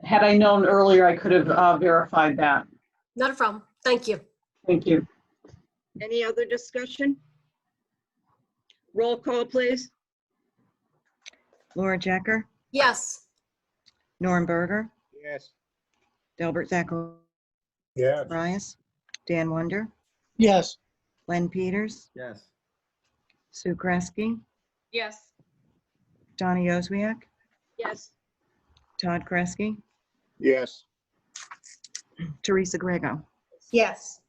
Had I known earlier, I could have verified that. not a problem. Thank you. Thank you. Any other discussion? Roll call, please. Laura Jecker, Yes. Norm Berger, Yes. Delbert Zacharias, Yes. Dan Wonder, Yes. Len Peters, Yes. Sue Kresge, Yes. Donnie Oswiak, Yes. Todd Kresge, Yes. Teresa Grego. Yes.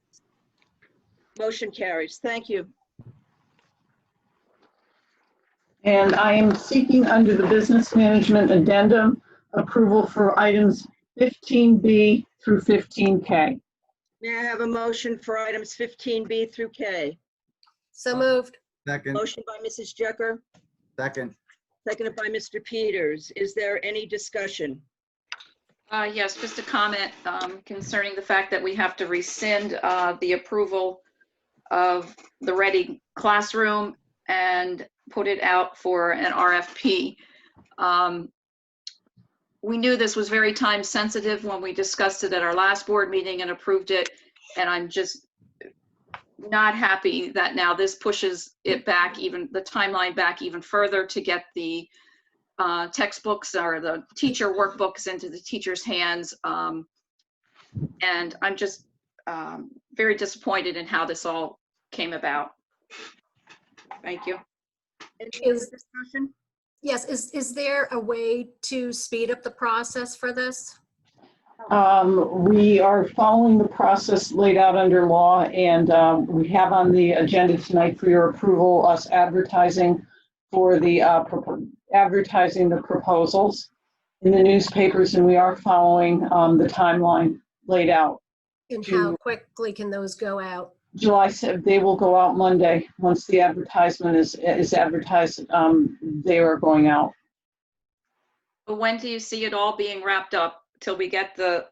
Motion carries. Thank you. And I am seeking under the business management addendum approval for items 15B through 15K. May I have a motion for items 15B through K? So moved. Second. Motion by Mrs. Jecker, Second. seconded by Mr. Peters. Is there any discussion? Yes, just a comment concerning the fact that we have to rescind the approval of the Ready Classroom and put it out for an RFP. We knew this was very time sensitive when we discussed it at our last board meeting and approved it. And I'm just not happy that now this pushes it back, even the timeline back even further to get the textbooks or the teacher workbooks into the teacher's hands. And I'm just very disappointed in how this all came about. Thank you. Any Is- other discussion? Yes, is there a way to speed up the process for this? We are following the process laid out under law, and we have on the agenda tonight for your approval, us advertising for the, advertising the proposals in the newspapers, and we are following the timeline laid out. And how quickly can those go out? July 7th, they will go out Monday. Once the advertisement is advertised, they are going out. But when do you see it all being wrapped up till we get the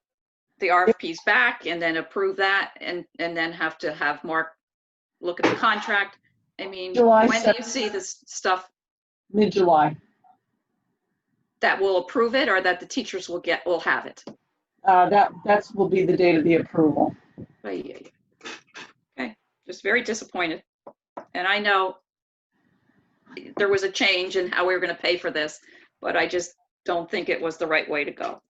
RFPs back and then approve that and then have to have Mark look at the contract? I mean, July when do you 7th. see this stuff Mid-July. that will approve it or that the teachers will have it? That will be the date of the approval. Okay, just very disappointed. And I know there was a change in how we were going to pay for this, but I just don't think it was the right way to go.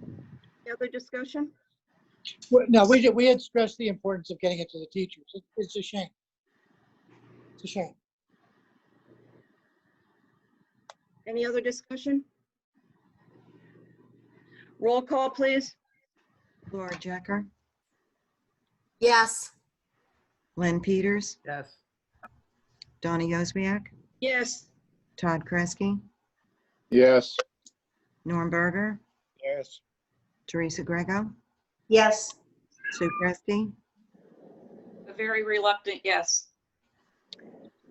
Any other discussion? No, we had stressed the importance of getting it to the teachers. It's a shame. It's a shame. Any other discussion? Roll call, please. Laura Jecker, Yes. Len Peters, Yes. Donnie Oswiak, Yes. Todd Kresge, Yes. Norm Berger, Yes. Teresa Grego, Yes. Sue Kresge, A very reluctant yes.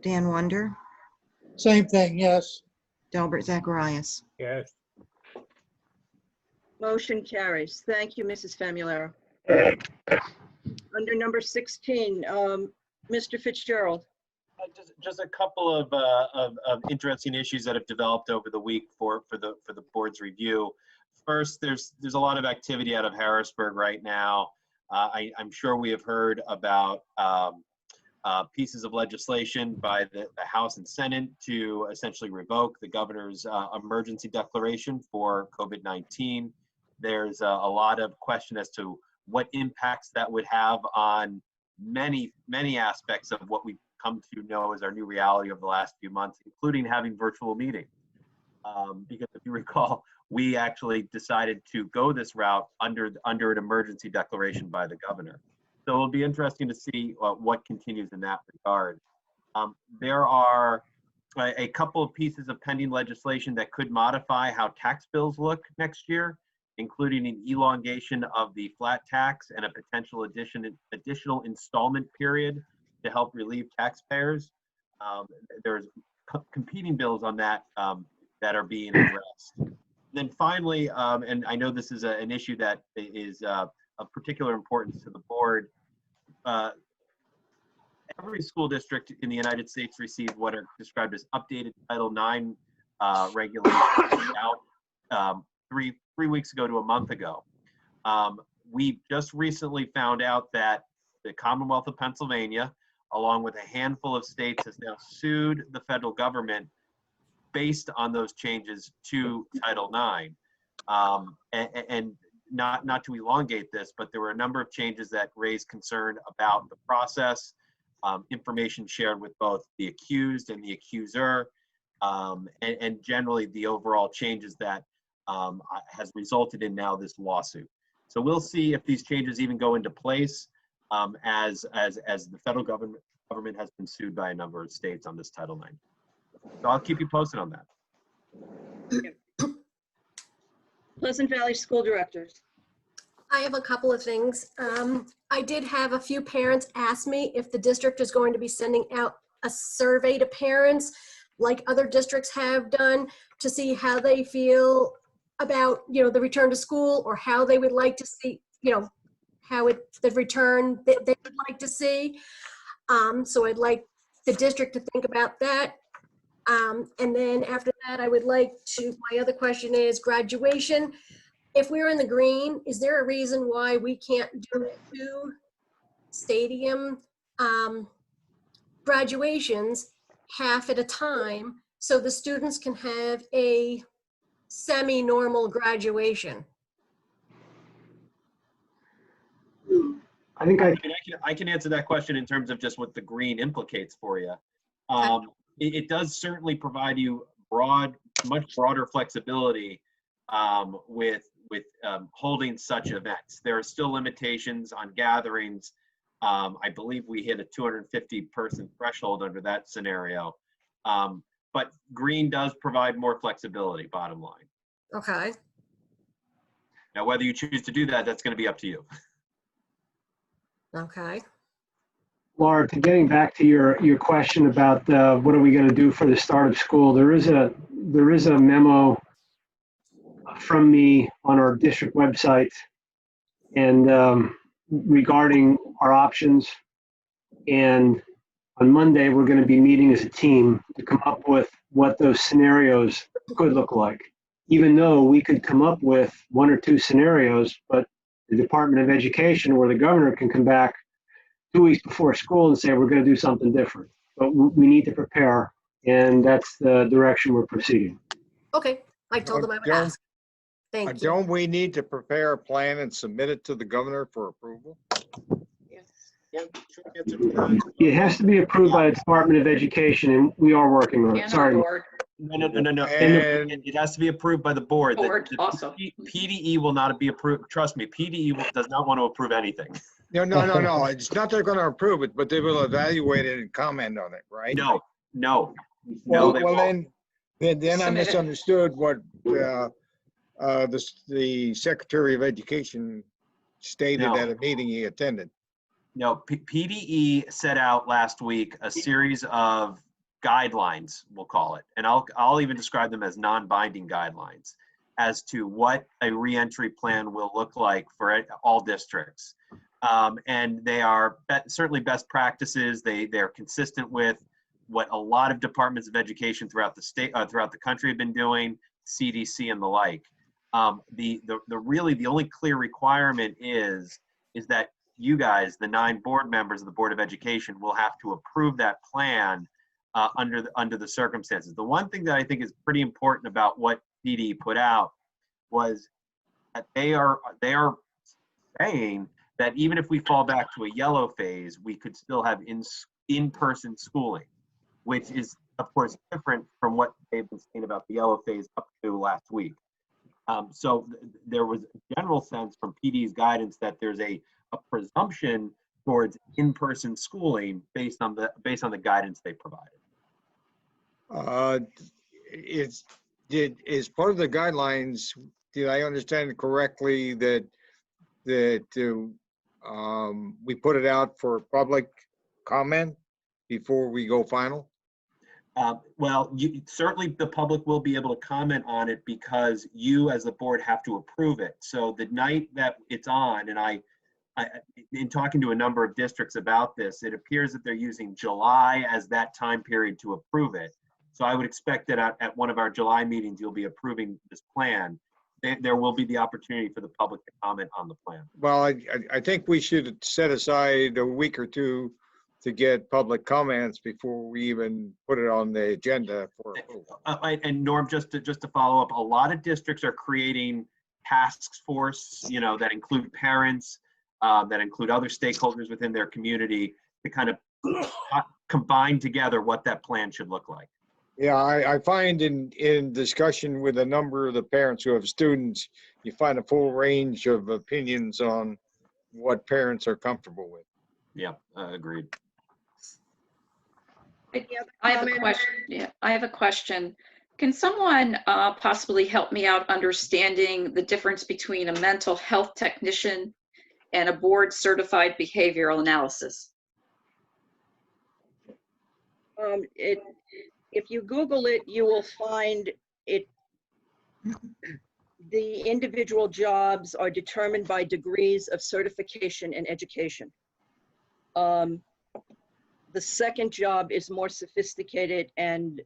Dan Wonder, Same thing, yes. Delbert Zacharias. Yes. Motion carries. Thank you, Mrs. Famularo. Under number 16, Mr. Fitzgerald. Just a couple of interesting issues that have developed over the week for the board's review. First, there's a lot of activity out of Harrisburg right now. I'm sure we have heard about pieces of legislation by the House and Senate to essentially revoke the governor's emergency declaration for COVID-19. There's a lot of question as to what impacts that would have on many aspects of what we've come to know as our new reality of the last few months, including having virtual meetings. Because if you recall, we actually decided to go this route under an emergency declaration by the governor. So it'll be interesting to see what continues in that regard. There are a couple of pieces of pending legislation that could modify how tax bills look next year, including an elongation of the flat tax and a potential additional installment period to help relieve taxpayers. There's competing bills on that that are being addressed. And then finally, and I know this is an issue that is of particular importance to the board, every school district in the United States received what are described as updated Title IX regulations out three weeks ago to a month ago. We just recently found out that the Commonwealth of Pennsylvania, along with a handful of states, has now sued the federal government based on those changes to Title IX. And not to elongate this, but there were a number of changes that raised concern about the process, information shared with both the accused and the accuser, and generally the overall changes that has resulted in now this lawsuit. So we'll see if these changes even go into place as the federal government has been sued by a number of states on this Title IX. So I'll keep you posted on that. Pleasant Valley School Directors. I have a couple of things. I did have a few parents ask me if the district is going to be sending out a survey to parents like other districts have done to see how they feel about, the return to school, or how they would like to see, how the return that they would like to see. So I'd like the district to think about that. And then after that, I would like to, my other question is graduation. If we're in the green, is there a reason why we can't do 2 stadium graduations half at a time so the students can have a semi-normal graduation? I can answer that question in terms of just what the green implicates for you. It does certainly provide you much broader flexibility with holding such events. There are still limitations on gatherings. I believe we hit a 250 person threshold under that scenario. But green does provide more flexibility, bottom line. Okay. Now, whether you choose to do that, that's going to be up to you. Okay. Laura, to getting back to your question about what are we going to do for the start of school, there is a memo from me on our district website and regarding our options. And on Monday, we're going to be meeting as a team to come up with what those scenarios could look like. Even though we could come up with 1 or 2 scenarios, but the Department of Education or the governor can come back 2 weeks before school and say we're going to do something different. But we need to prepare, and that's the direction we're proceeding. Okay, I told them I would ask. Thank you. Don't we need to prepare a plan and submit it to the governor for approval? It has to be approved by the Department of Education, and we are working on it. Sorry. No. And it has to be approved by the board. Board The also. PDE will not be approved. Trust me, PDE does not want to approve anything. No. It's not they're going to approve it, but they will evaluate it and comment on it, right? No. Well, they won't. then I Submit it. misunderstood what the Secretary of Education stated No. at a meeting he attended. No, PDE set out last week a series of guidelines, we'll call it, and I'll even describe them as non-binding guidelines as to what a reentry plan will look like for all districts. And they are certainly best practices. They're consistent with what a lot of departments of education throughout the state, throughout the country have been doing, CDC and the like. The only clear requirement is that you guys, the 9 board members of the Board of Education, will have to approve that plan under the circumstances. The one thing that I think is pretty important about what PD put out was that they are saying that even if we fall back to a yellow phase, we could still have in-person schooling, which is, of course, different from what they've been saying about the yellow phase up to last week. So there was a general sense from PD's guidance that there's a presumption towards in-person schooling based on the guidance they provided. Is part of the guidelines, did I understand it correctly that we put it out for public comment before we go final? Well, certainly the public will be able to comment on it because you as the board have to approve it. So the night that it's on, and I in talking to a number of districts about this, it appears that they're using July as that time period to approve it. So I would expect that at one of our July meetings, you'll be approving this plan. There will be the opportunity for the public to comment on the plan. Well, I think we should set aside a week or two to get public comments before we even put it on the agenda for approval. And Norm, just to follow up, a lot of districts are creating task force, that include parents, that include other stakeholders within their community to kind of combine together what that plan should look like. Yeah, I find in discussion with a number of the parents who have students, you find a full range of opinions on what parents are comfortable with. Yeah, agreed. I have a question. Yeah, I have a question. Can someone possibly help me out understanding the difference between a mental health technician and a board certified behavioral analysis? If you Google it, you will find it. The individual jobs are determined by degrees of certification and education. The second job is more sophisticated and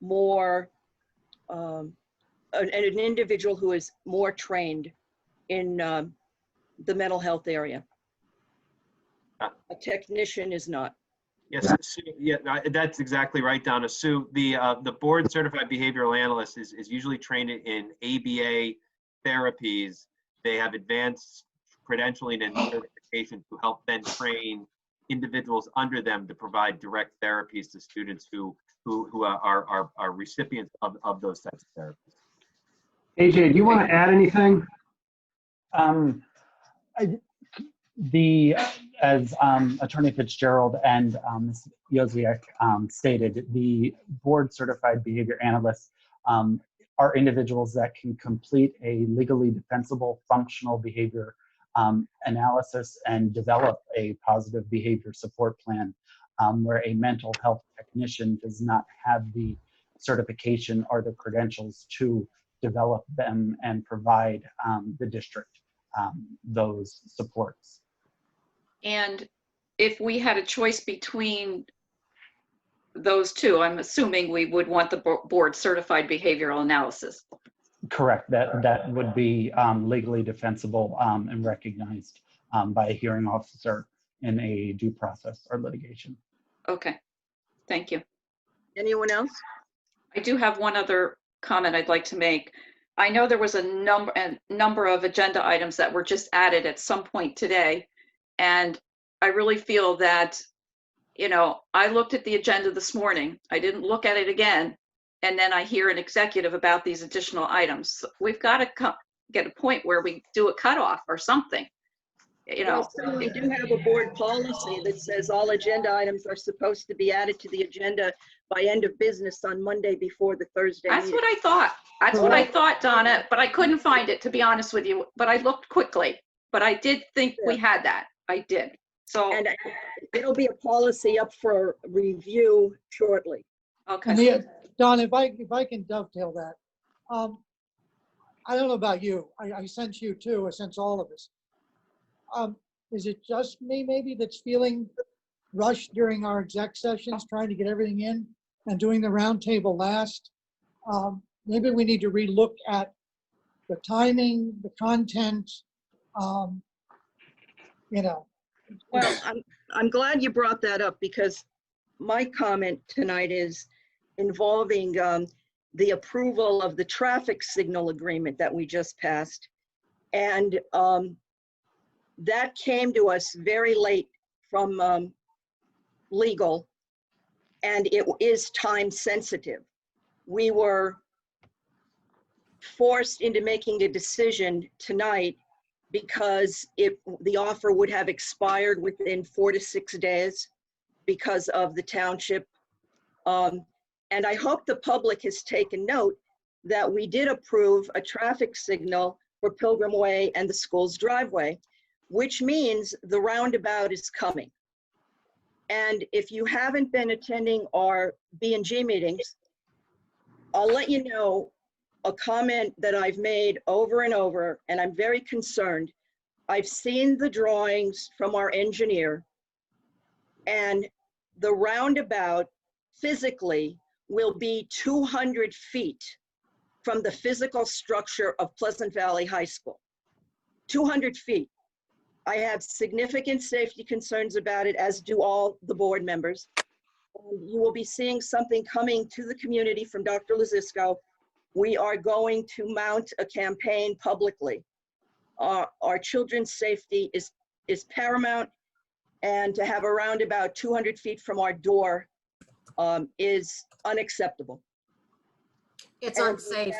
more an individual who is more trained in the mental health area. A technician is not. Yes, Sue, yeah, that's exactly right, Donna. Sue, the board certified behavioral analyst is usually trained in ABA therapies. They have advanced credentialing and certification to help then train individuals under them to provide direct therapies to students who are recipients of those types of therapies. AJ, do you want to add anything? As Attorney Fitzgerald and Ms. Jozwiak stated, the board certified behavior analysts are individuals that can complete a legally defensible functional behavior analysis and develop a positive behavior support plan, where a mental health technician does not have the certification or the credentials to develop them and provide the district those supports. And if we had a choice between those two, I'm assuming we would want the board certified behavioral analysis. Correct. That would be legally defensible and recognized by a hearing officer in a due process or litigation. Okay, thank you. Anyone else? I do have one other comment I'd like to make. I know there was a number of agenda items that were just added at some point today. And I really feel that, I looked at the agenda this morning. I didn't look at it again. And then I hear an executive about these additional items. We've got to get a point where we do a cutoff or something. Well, so we do have a board policy that says all agenda items are supposed to be added to the agenda by end of business on Monday before the Thursday That's meeting. what I thought. That's what I thought, Donna, but I couldn't find it, to be honest with you. But I looked quickly. But I did think we had that. I did. So. And it'll be a policy up for review shortly. Okay. And Don, if I can dovetail that, I don't know about you. I sense you too. I sense all of us. Is it just me maybe that's feeling rushed during our exec sessions, trying to get everything in and doing the roundtable last? Maybe we need to relook at the timing, the content, you know. Well, I'm glad you brought that up because my comment tonight is involving the approval of the traffic signal agreement that we just passed. And that came to us very late from legal, and it is time sensitive. We were forced into making a decision tonight because the offer would have expired within 4 to 6 days because of the township. And I hope the public has taken note that we did approve a traffic signal for Pilgrim Way and the school's driveway, which means the roundabout is coming. And if you haven't been attending our B&G meetings, I'll let you know a comment that I've made over and over, and I'm very concerned. I've seen the drawings from our engineer, and the roundabout physically will be 200 feet from the physical structure of Pleasant Valley High School. 200 feet. I have significant safety concerns about it, as do all the board members. And you will be seeing something coming to the community from Dr. Lazisco. We are going to mount a campaign publicly. Our children's safety is paramount, and to have a roundabout 200 feet from our door is unacceptable. It's And unsafe.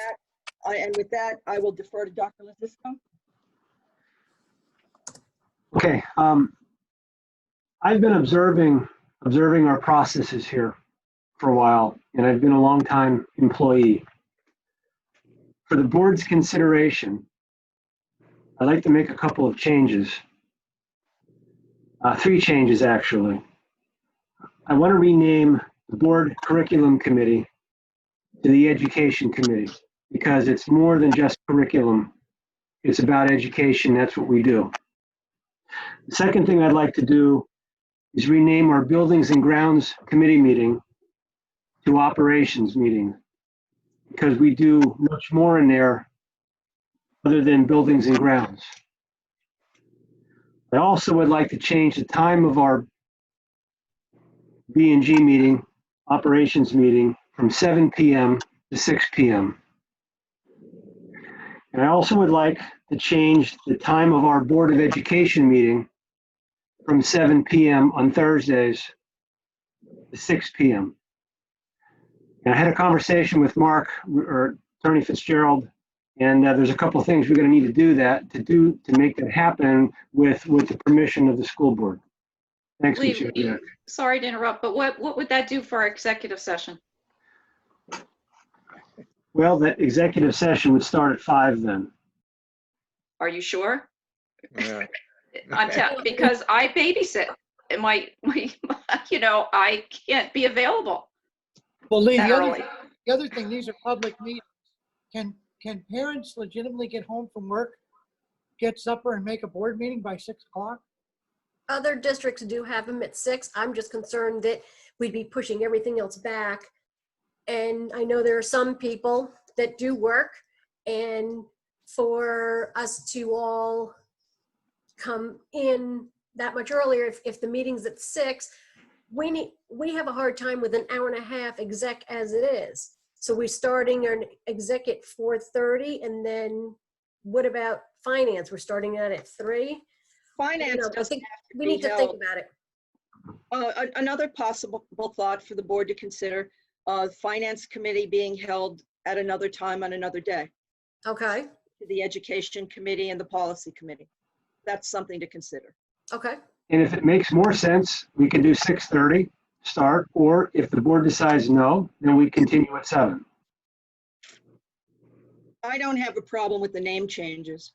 with that, I will defer to Dr. Lazisco. Okay, I've been observing our processes here for a while, and I've been a longtime employee. For the board's consideration, I'd like to make a couple of changes. 3 changes, actually. I want to rename the Board Curriculum Committee to the Education Committee, because it's more than just curriculum. It's about education. That's what we do. The second thing I'd like to do is rename our Buildings and Grounds Committee meeting to Operations Meeting, because we do much more in there other than buildings and grounds. I also would like to change the time of our B&G meeting, operations meeting, from 7 p.m. to 6 p.m. And I also would like to change the time of our Board of Education meeting from 7 p.m. on Thursdays to 6 p.m. And I had a conversation with Mark, or Attorney Fitzgerald, and there's a couple of things we're going to need to do to make that happen with the permission of the school board. Thanks, Ms. Josiak. Sorry to interrupt, but what would that do for our executive session? Well, that executive session would start at 5 then. Are you sure? Yeah. Because I babysit, and my I can't be available. Well, Lee, that the early. other thing, these are public meetings. Can parents legitimately get home from work, get supper, and make a board meeting by 6 o'clock? Other districts do have them at 6. I'm just concerned that we'd be pushing everything else back. And I know there are some people that do work, and for us to all come in that much earlier, if the meeting's at 6, we have a hard time with an hour and a half exec as it is. So we're starting an exec at 4:30, and then what about finance? We're starting that at 3. Finance I doesn't think have to we be need to think about it. Another possible thought for the board to consider, finance committee being held at another time on another day. Okay. The education committee and the policy committee. That's something to consider. Okay. And if it makes more sense, we can do 6:30 start, or if the board decides no, then we continue at 7. I don't have a problem with the name changes.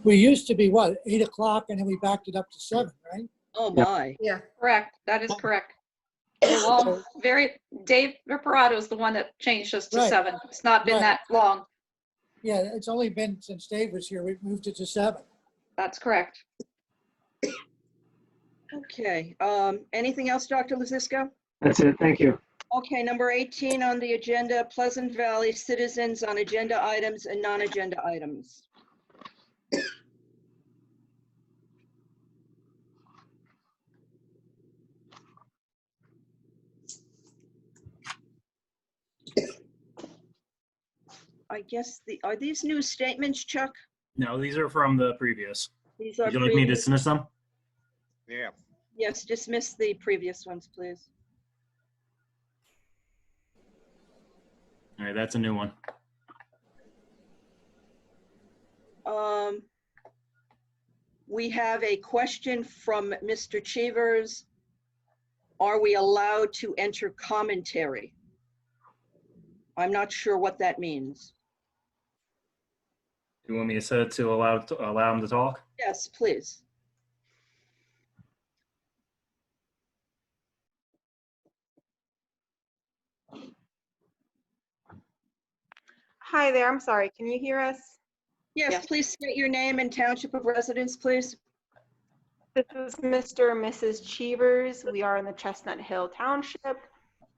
We used to be, what, 8 o'clock, and then we backed it up to 7, right? Oh, my. Yeah. Correct. That is correct. Well, Dave Riparato is the one that changed us to Right. 7. It's not been Right. that long. Yeah, it's only been since Dave was here, we moved it to 7. That's correct. Okay, anything else, Dr. Lazisco? That's it. Thank you. Okay, number 18 on the agenda, Pleasant Valley citizens on agenda items and non-agenda items. I guess are these new statements, Chuck? No, these are from the previous. These are Would you like me to previous- dismiss them? Yeah. Yes, dismiss the previous ones, please. All right, that's a new one. We have a question from Mr. Cheevers. Are we allowed to enter commentary? I'm not sure what that means. You want me to set it to allow him to talk? Yes, please. Hi there, I'm sorry, can you hear us? Yes, please state your name and township of residence, please. This is Mr. and Mrs. Cheevers. We are in the Chestnut Hill Township,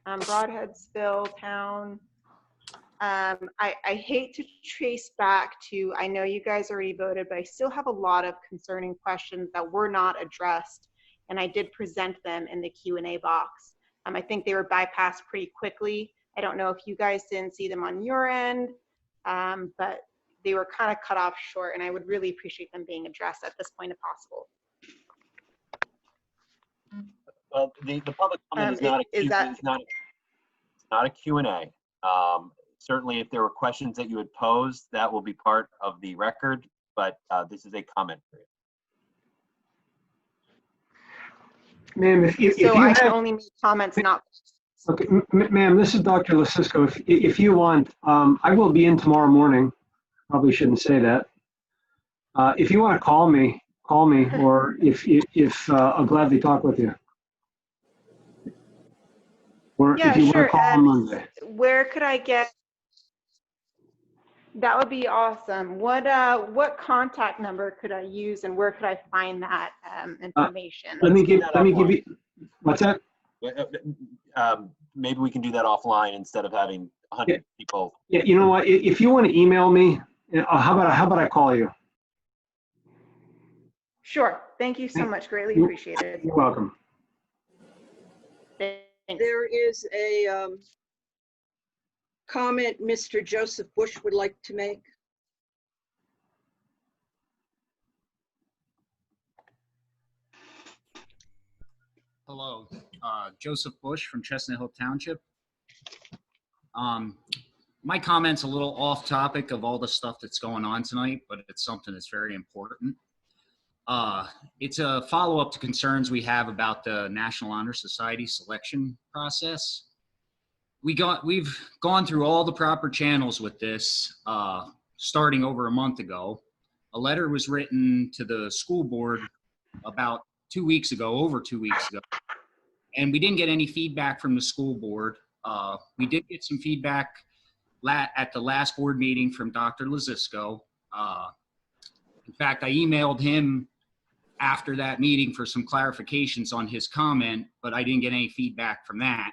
Broadheadsville Town. I hate to trace back to, I know you guys already voted, but I still have a lot of concerning questions that were not addressed, and I did present them in the Q&A box. I think they were bypassed pretty quickly. I don't know if you guys didn't see them on your end, but they were kind of cut off short, and I would really appreciate them being addressed at this point if possible. Well, the public comment is not a Q&A. Certainly, if there were questions that you had posed, that will be part of the record, but this is a comment period. Ma'am, if So you I have, can only make comments, not. okay, ma'am, this is Dr. Lasisko. If you want, I will be in tomorrow morning. Probably shouldn't say that. If you want to call me, or if I'll gladly talk with you. Or Yeah, if you want sure. to call on Monday. Where could I get? That would be awesome. What contact number could I use, and where could I find that information? Let me give you. What's that? Maybe we can do that offline instead of having 100 people. Yeah, you know what? If you want to email me, how about I call you? Sure. Thank you so much. Greatly You're- appreciated. You're welcome. Thanks. There is a comment Mr. Joseph Bush would like to make. Hello, Joseph Bush from Chestnut Hill Township. My comment's a little off topic of all the stuff that's going on tonight, but it's something that's very important. It's a follow-up to concerns we have about the National Honor Society selection process. We've gone through all the proper channels with this, starting over a month ago. A letter was written to the school board about 2 weeks ago, over 2 weeks ago, and we didn't get any feedback from the school board. We did get some feedback at the last board meeting from Dr. Lasisko. In fact, I emailed him after that meeting for some clarifications on his comment, but I didn't get any feedback from that.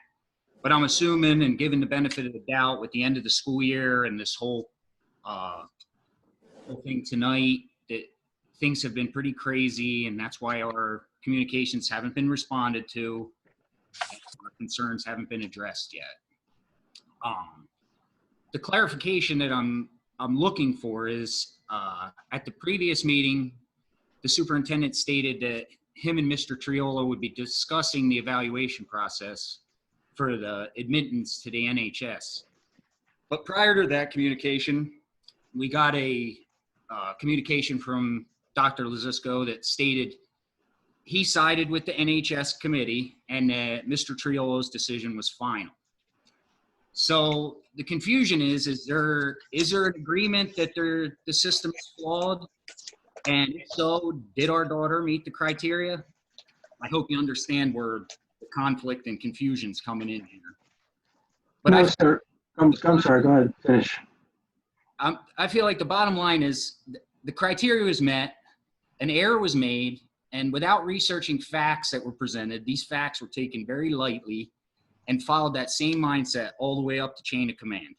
But I'm assuming, and given the benefit of the doubt with the end of the school year and this whole thing tonight, that things have been pretty crazy, and that's why our communications haven't been responded to. Our concerns haven't been addressed yet. The clarification that I'm looking for is, at the previous meeting, the superintendent stated that him and Mr. Triolo would be discussing the evaluation process for the admittance to the NHS. But prior to that communication, we got a communication from Dr. Lasisko that stated he sided with the NHS committee and that Mr. Triolo's decision was final. So the confusion is there an agreement that the system is flawed? And if so, did our daughter meet the criteria? I hope you understand where the conflict and confusion's coming in here. But No, sir. I'm sorry. Go ahead. Finish. I feel like the bottom line is the criteria was met, an error was made, and without researching facts that were presented, these facts were taken very lightly and followed that same mindset all the way up the chain of command.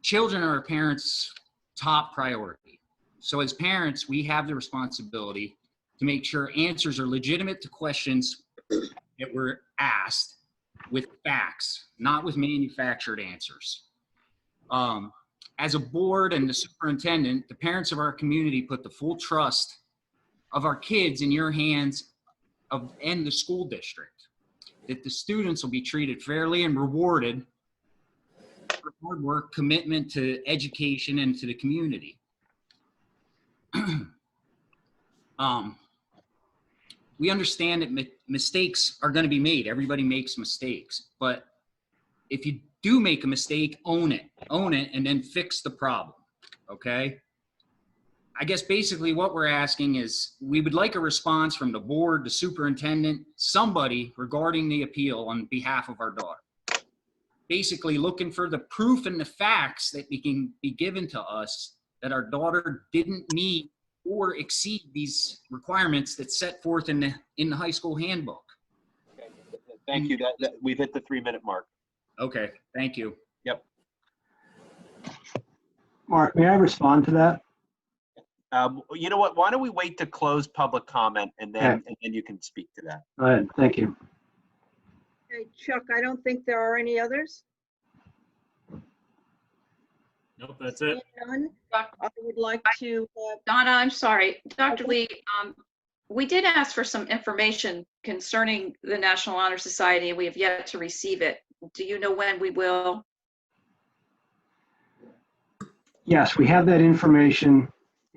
Children are a parent's top priority. So as parents, we have the responsibility to make sure answers are legitimate to questions that were asked with facts, not with manufactured answers. As a board and the superintendent, the parents of our community put the full trust of our kids in your hands and the school district, that the students will be treated fairly and rewarded for hard work, commitment to education and to the community. We understand that mistakes are going to be made. Everybody makes mistakes, but if you do make a mistake, own it, and then fix the problem. Okay. I guess basically what we're asking is we would like a response from the board, the superintendent, somebody regarding the appeal on behalf of our daughter. Basically looking for the proof and the facts that can be given to us that our daughter didn't meet or exceed these requirements that's set forth in the high school handbook. Okay. Thank you. That we've hit the 3-minute mark. Okay, thank you. Yep. Mark, may I respond to that? You know what? Why don't we wait to close public comment and then you can speak to that. Go ahead. Thank you. Okay, Chuck, I don't think there are any others. Nope, that's it. None. I would like to. Donna, I'm sorry. Dr. Lee, we did ask for some information concerning the National Honor Society. We have yet to receive it. Do you know when we will? Yes, we have that information,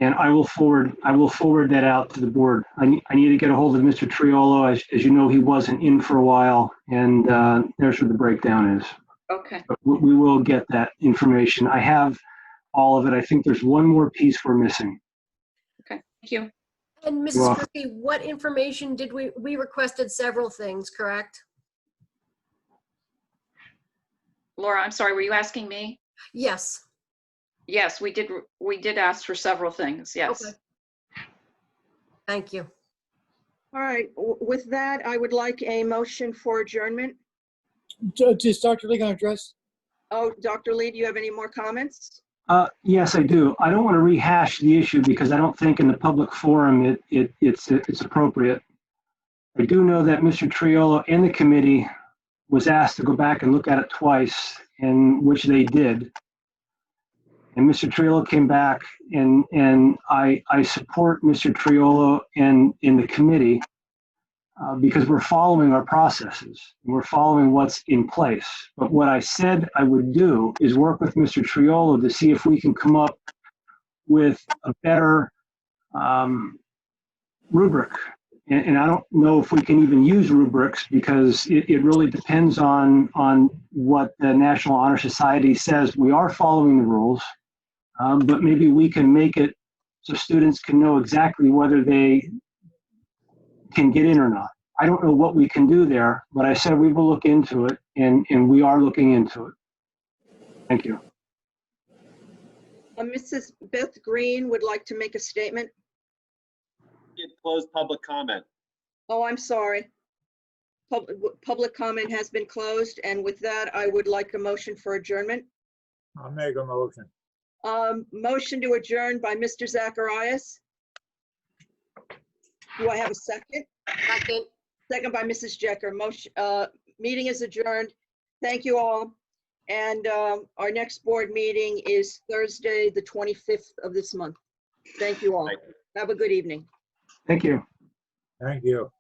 and I will forward that out to the board. I need to get a hold of Mr. Triolo. As you know, he wasn't in for a while, and there's where the breakdown is. Okay. But we will get that information. I have all of it. I think there's one more piece we're missing. Okay, thank you. And Mrs. Christie, what information did we requested several things, correct? Laura, I'm sorry, were you asking me? Yes. Yes, we did ask for several things, yes. Okay. Thank you. All right, with that, I would like a motion for adjournment. Is Dr. Lee going to address? Oh, Dr. Lee, do you have any more comments? Yes, I do. I don't want to rehash the issue because I don't think in the public forum it's appropriate. I do know that Mr. Triolo and the committee was asked to go back and look at it twice, and which they did. And Mr. Triolo came back, and I support Mr. Triolo and in the committee because we're following our processes and we're following what's in place. But what I said I would do is work with Mr. Triolo to see if we can come up with a better rubric. And I don't know if we can even use rubrics because it really depends on what the National Honor Society says. We are following the rules, but maybe we can make it so students can know exactly whether they can get in or not. I don't know what we can do there, but I said we will look into it, and we are looking into it. Thank you. Mrs. Beth Green would like to make a statement. Close public comment. Oh, I'm sorry. Public comment has been closed, and with that, I would like a motion for adjournment. I'll make a motion. Motion to adjourn by Mr. Zacharias. Do I have a second? Second. Second by Mrs. Jecker. Motion, meeting is adjourned. Thank you all. And our next board meeting is Thursday, the 25th of this month. Thank you all. Have a good evening. Thank you. Thank you.